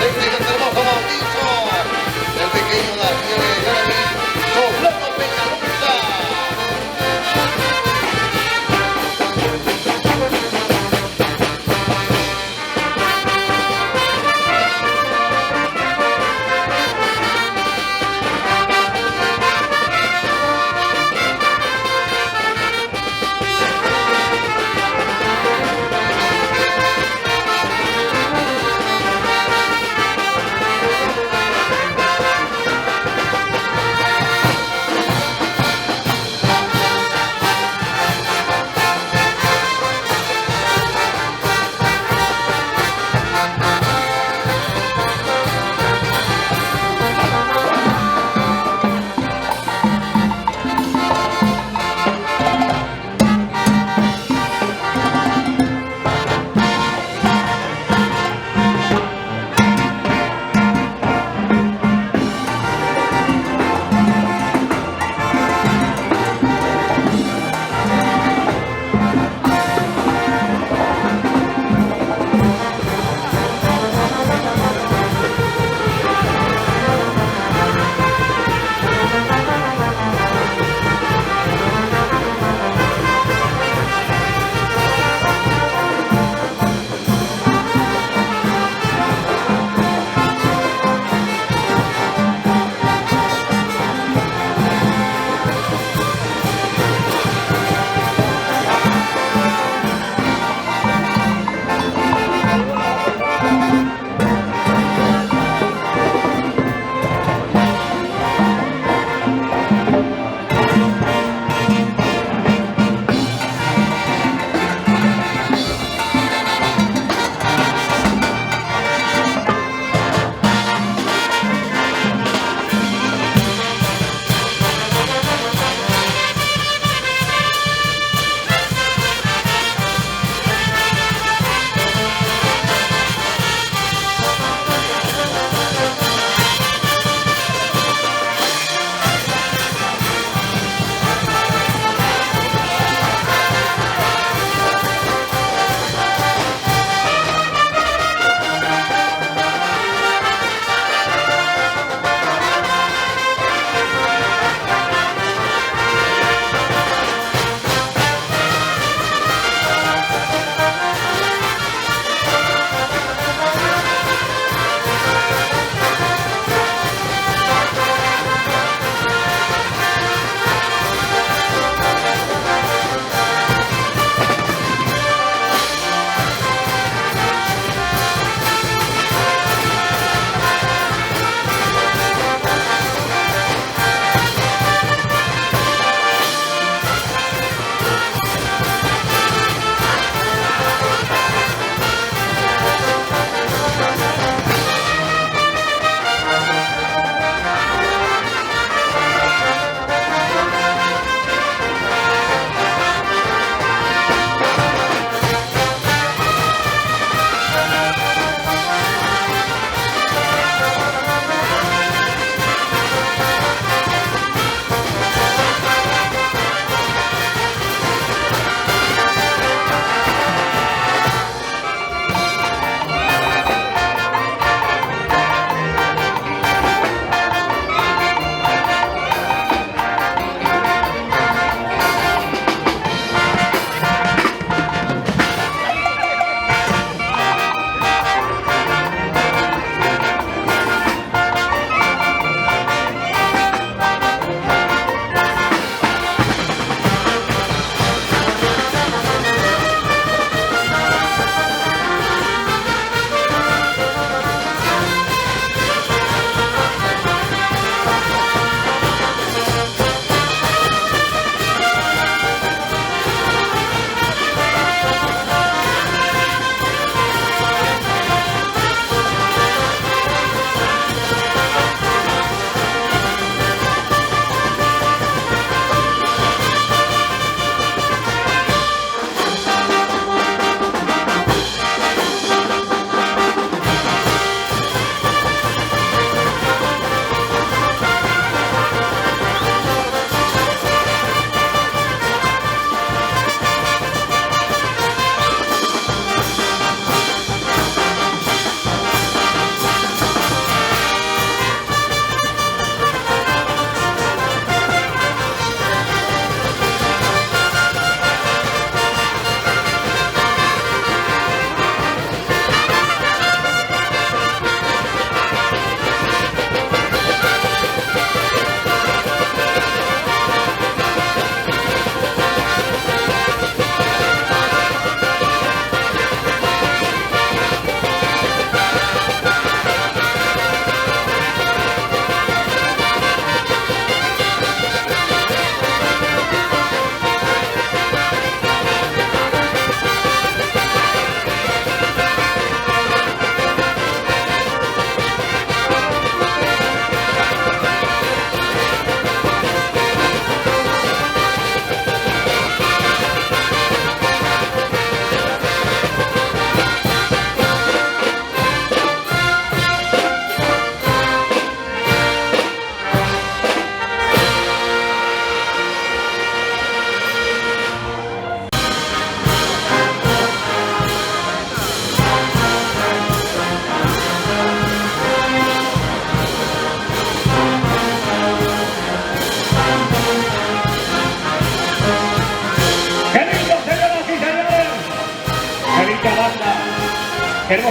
[SPEAKER 2] presente en este hermoso bautizo del pequeño Daniel Garavito, Soplano Peñalosa.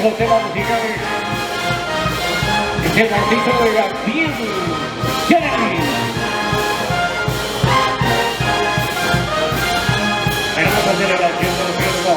[SPEAKER 1] con los temas musicales. Es el artista de Gabriel Jeremy. Hermosa celebración, por cierto.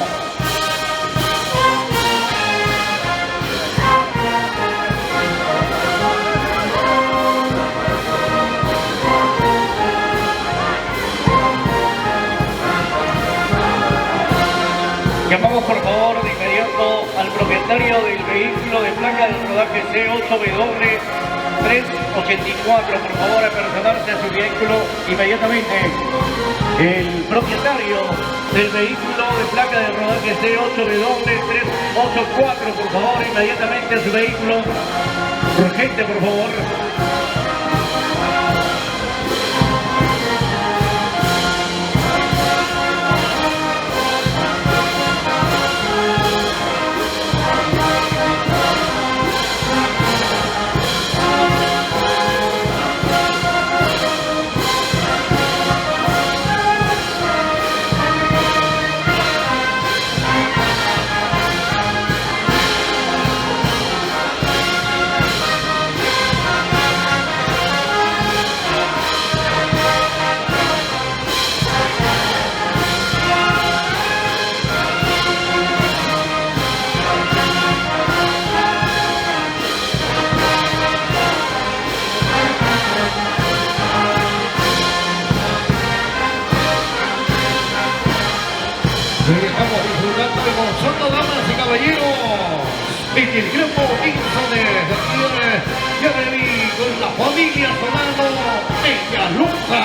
[SPEAKER 1] Llamamos por favor de inmediato al propietario del vehículo de placa del rodaje C8W384, por favor a personarse a su vehículo inmediatamente. El propietario del vehículo de placa del rodaje C8W384, por favor inmediatamente a su vehículo. Urgente, por favor.
[SPEAKER 2] Estamos disfrutando de Monsanto, damas y caballeros. En el grupo Wilson de Gabriel Jeremy con la familia sonando Bella Luca.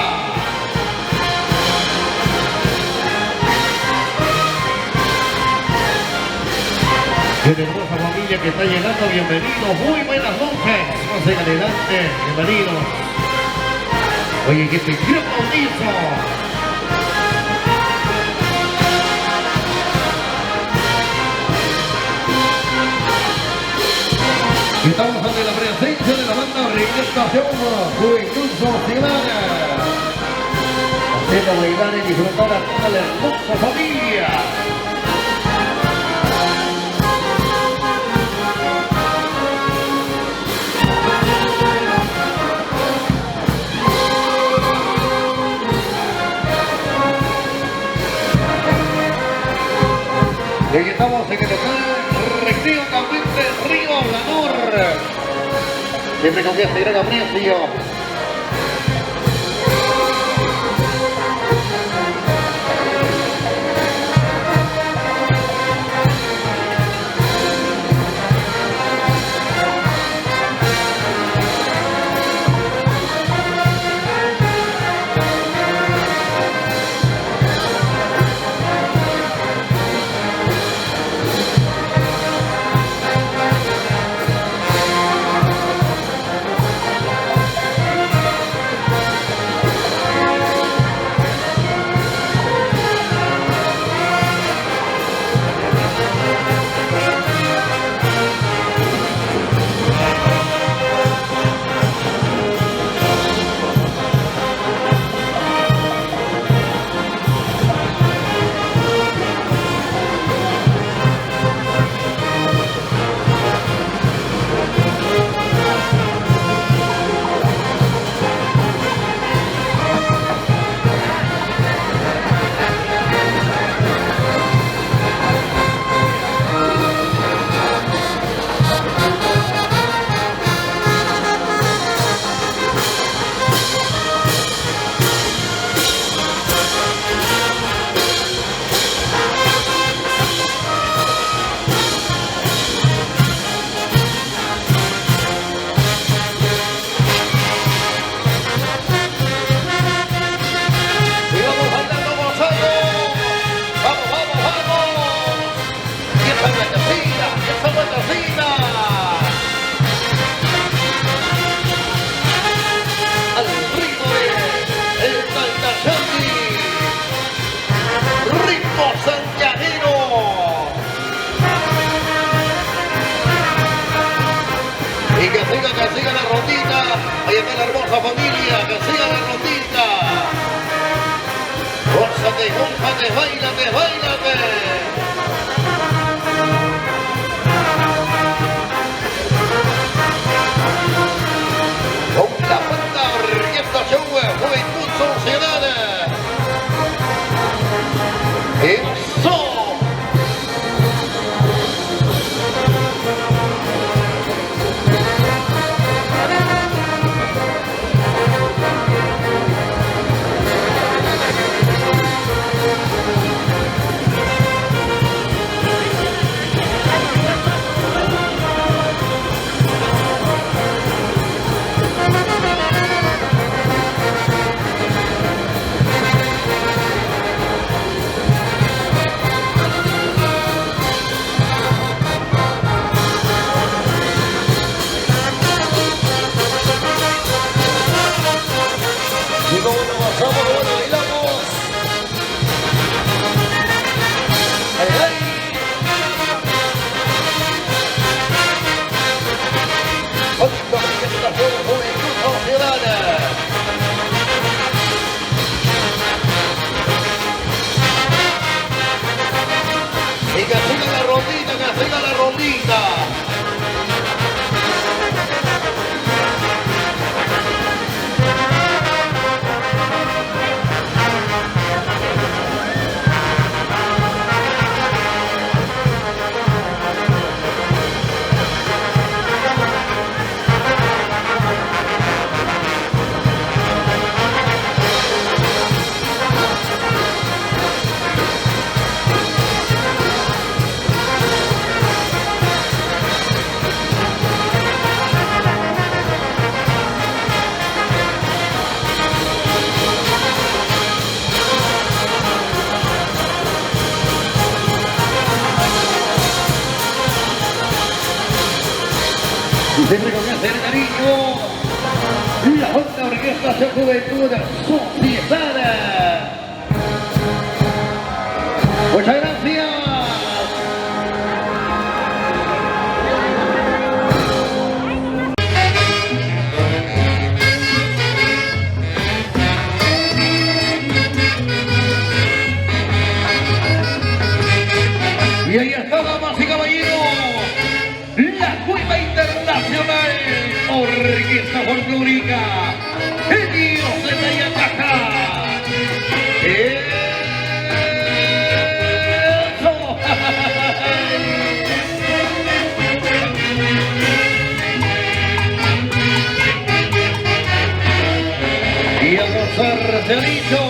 [SPEAKER 2] Qué hermosa familia que está llegando, bienvenidos, muy buenas noches. Más en adelante, bienvenidos. Oye, que este grupo Wilson. Estamos ante la presencia de la banda Representación Juventud Social. Haciendo bailar y disfrutar a toda la hermosa familia. Y aquí estamos en el local Recreo Campente Río Blanor. Siempre con este gran aprecio. Ahí está la hermosa familia, que siga la rondita. Gózate, gózate, bailate, bailate. Siempre con ese cariño, la Honda Orquesta de Juventud Sociedad. Muchas gracias. Y ahí está, damas y caballeros, la Cueva Internacional Orquesta Folclórica Genios de Tayacaja. ¡Eso! Y a gozar se ha dicho.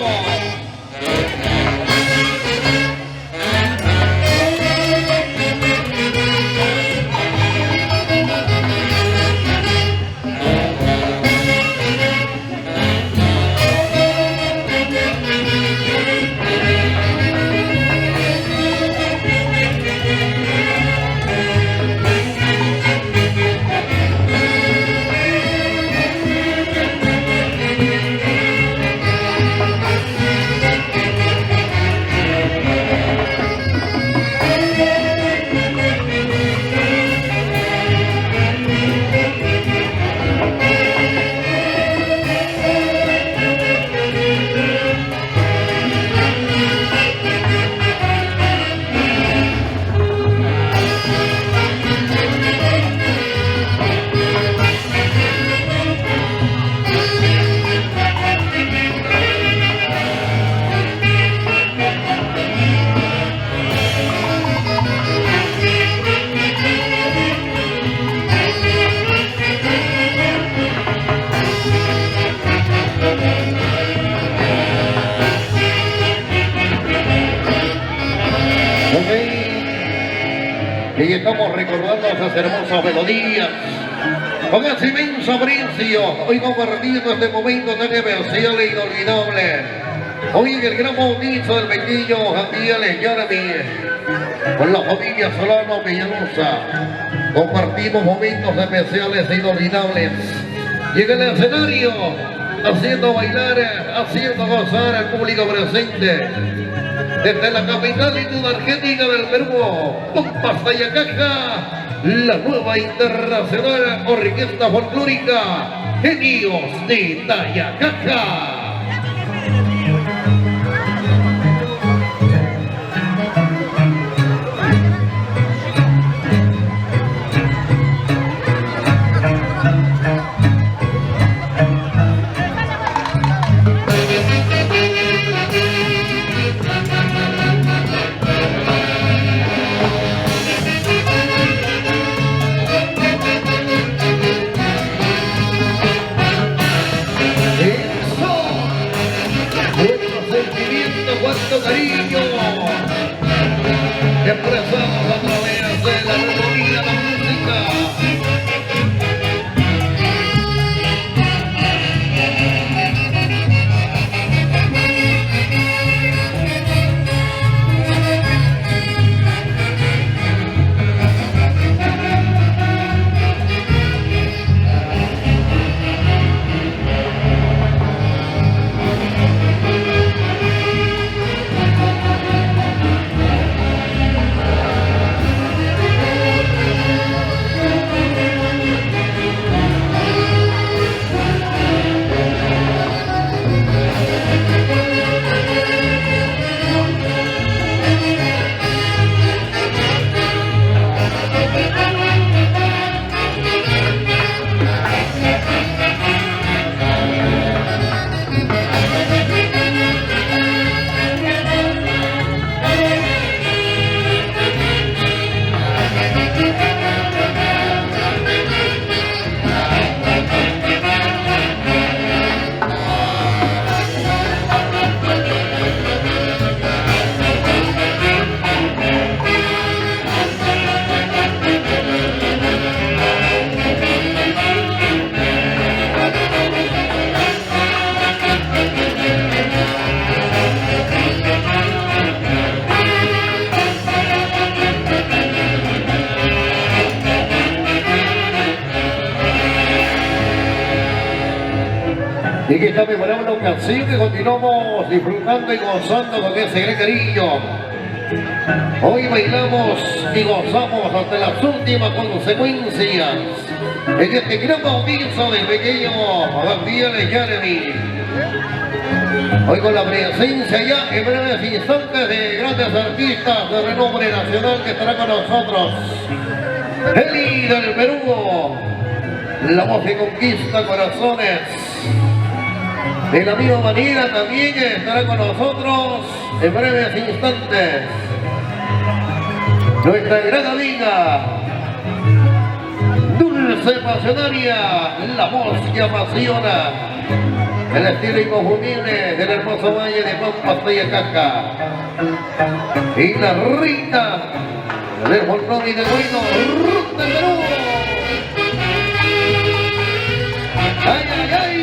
[SPEAKER 2] Y estamos recordando esas hermosas melodías con ese inmenso aprecio. Hoy compartiendo este momento tan especial e inolvidable. Hoy en el gran bautizo del pequeño Javier Jeremy con la familia Solano Peñalosa. Compartimos momentos especiales e inolvidables. Y en el escenario, haciendo bailar, haciendo gozar al público presente. Desde la capital energética del Perú, Pampas, Tayacaja, la nueva internacional orquesta folclórica Genios de Tayacaja. ¡Eso! Y que esta memorable ocasión que continuamos disfrutando y gozando con ese gran cariño. Hoy bailamos y gozamos hasta las últimas consecuencias en este gran bautizo del pequeño Gabriel Jeremy. Hoy con la presencia ya en breves instantes de grandes artistas de renombre nacional que estará con nosotros. Eli del Perú, la voz que conquista corazones. De la misma manera también estará con nosotros en breves instantes nuestra gran amiga Dulce Pasionaria, la voz que apasiona, el estilo inconfundible del hermoso valle de Pampas y Caca, y la Rita del folclore y del bueno Ruth del Perú. ¡Ay, ay, ay!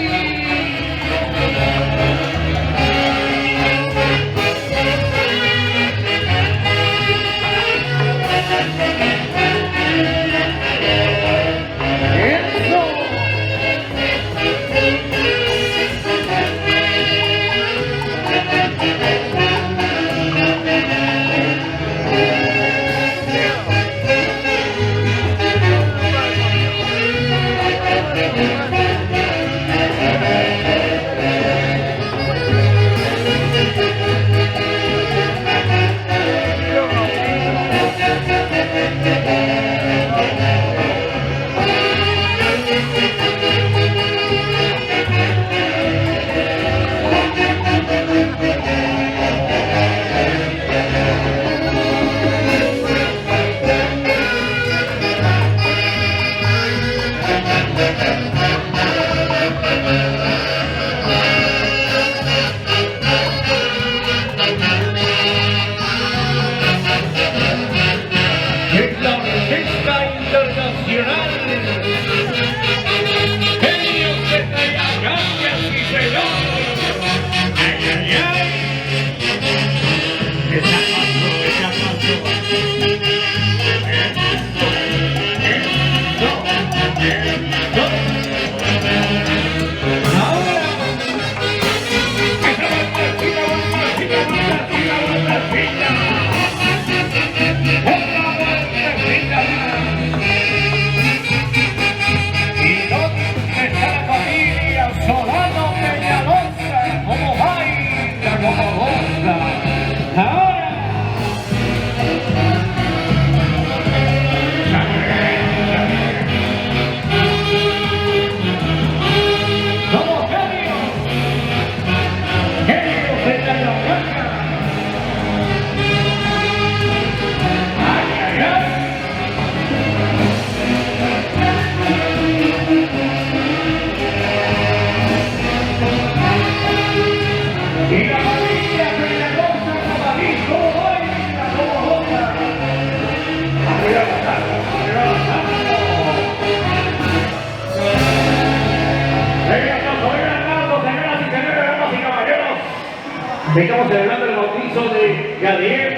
[SPEAKER 1] Estamos celebrando el bautizo de Gabriel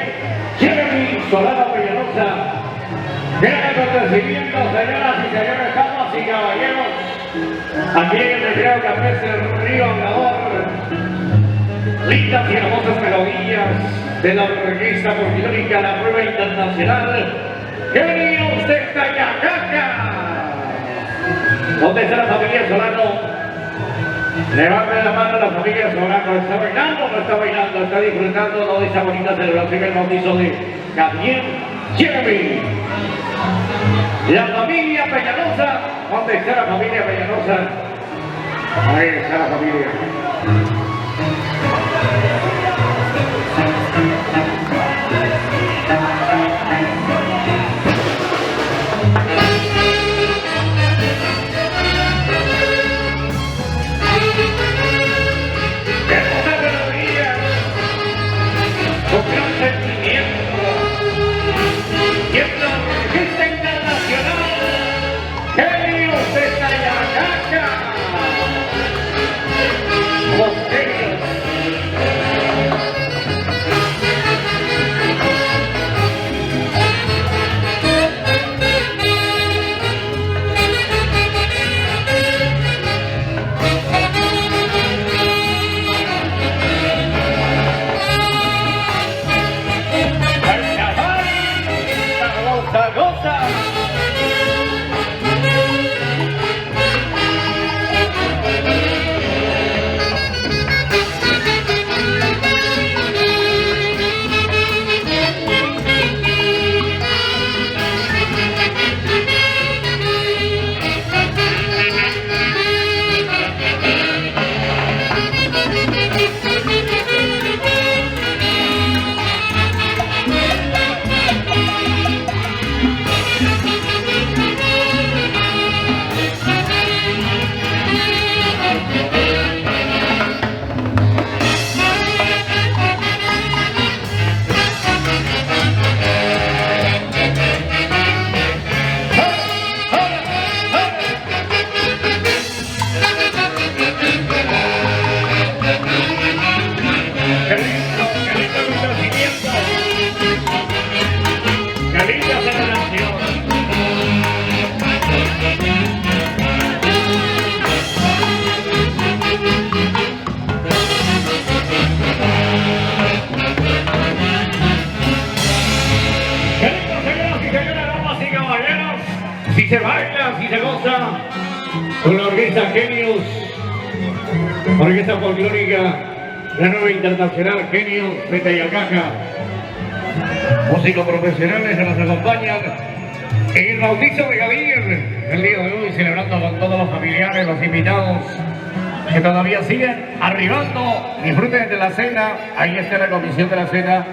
[SPEAKER 1] Jeremy Solano Peñalosa. Gran acontecimiento, señoras y señores, damas y caballeros. Aquí en el recreo Café Río Andador. Lindas y hermosas melodías de la orquesta folclórica, la prueba internacional. ¡Genios de Tayacaca! ¿Dónde está la familia Solano? Levante la mano a la familia Solano. ¿Está bailando o no está bailando? ¿Está disfrutando de esa bonita celebración del bautizo de Gabriel Jeremy? La familia Peñalosa. ¿Dónde está la familia Peñalosa? Ahí está la familia. Genios de Tayacaca. se baila, si se goza, con la orquesta Genios, orquesta folclórica, la nueva internacional Genios de Tayacaja. Músicos profesionales que nos acompañan en el bautizo de Gabriel el día de hoy, celebrando con todos los familiares, los invitados que todavía siguen arribando. Disfruten de la cena, ahí está la comisión de la cena,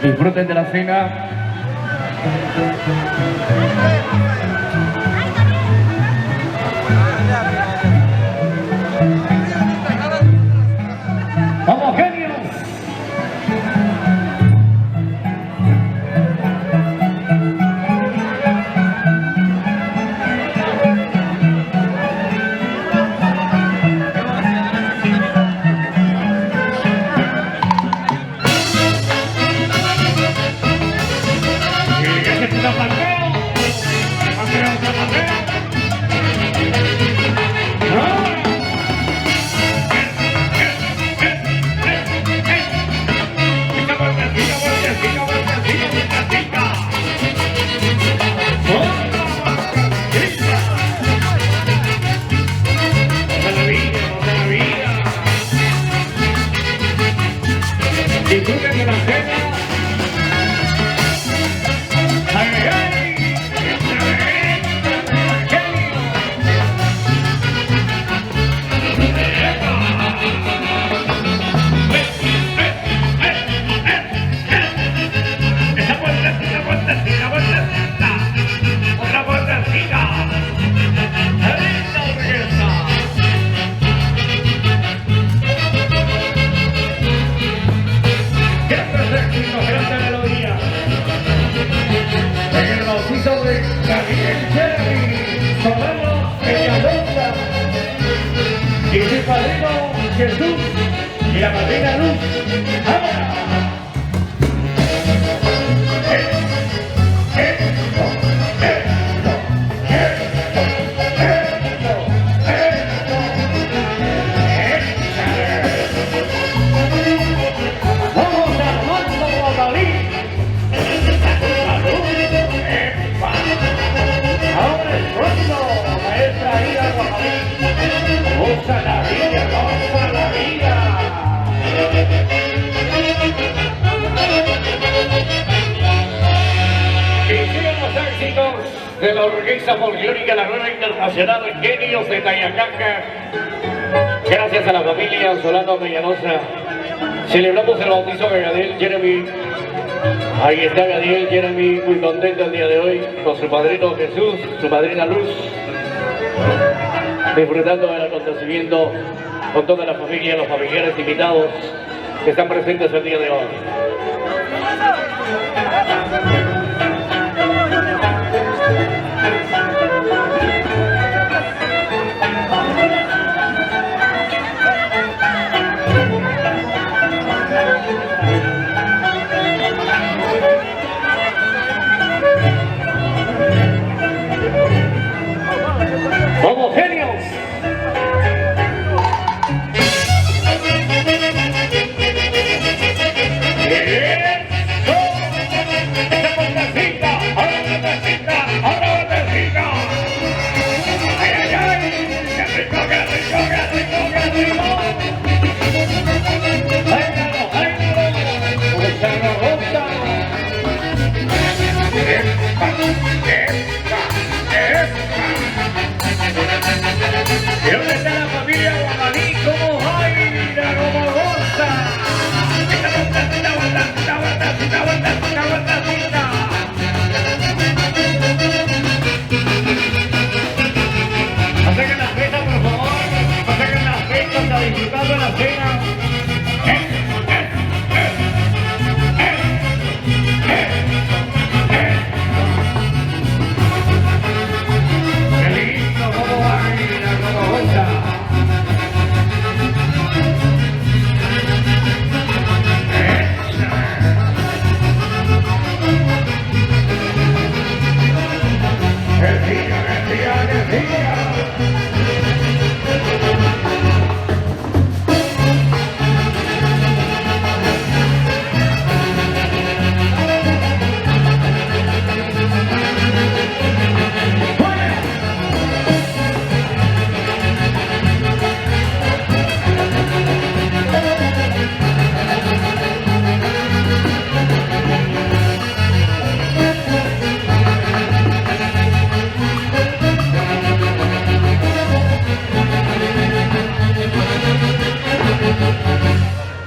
[SPEAKER 1] disfruten de la cena. ¡Vamos, Genios! Disfruten de la cena. ¡Ay, ay, ay! ¡Esa vueltecita, vueltecita, vueltecita! ¡Otra vueltecita! ¡Linda orquesta! Grandes éxitos, grandes melodías. En el bautizo de Gabriel Jeremy Solano Peñalosa y su padrino Jesús y la madrina Luz. ¡Ahora! ¡Goza la vida, goza la vida! Y siguen los éxitos de la orquesta folclórica, la nueva internacional Genios de Tayacaja. Gracias a la familia Solano Peñalosa, celebramos el bautizo de Gabriel Jeremy. Ahí está Gabriel Jeremy, muy contento el día de hoy, con su padrino Jesús, su madrina Luz, disfrutando del acontecimiento con toda la familia, los familiares invitados que están presentes el día de hoy. ¡Vamos, Genios!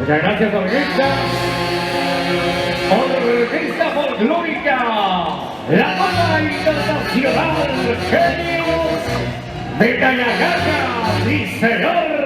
[SPEAKER 1] Muchas gracias, orquesta. Orquesta folclórica, la banda internacional Genios de Cayacata, sí señor.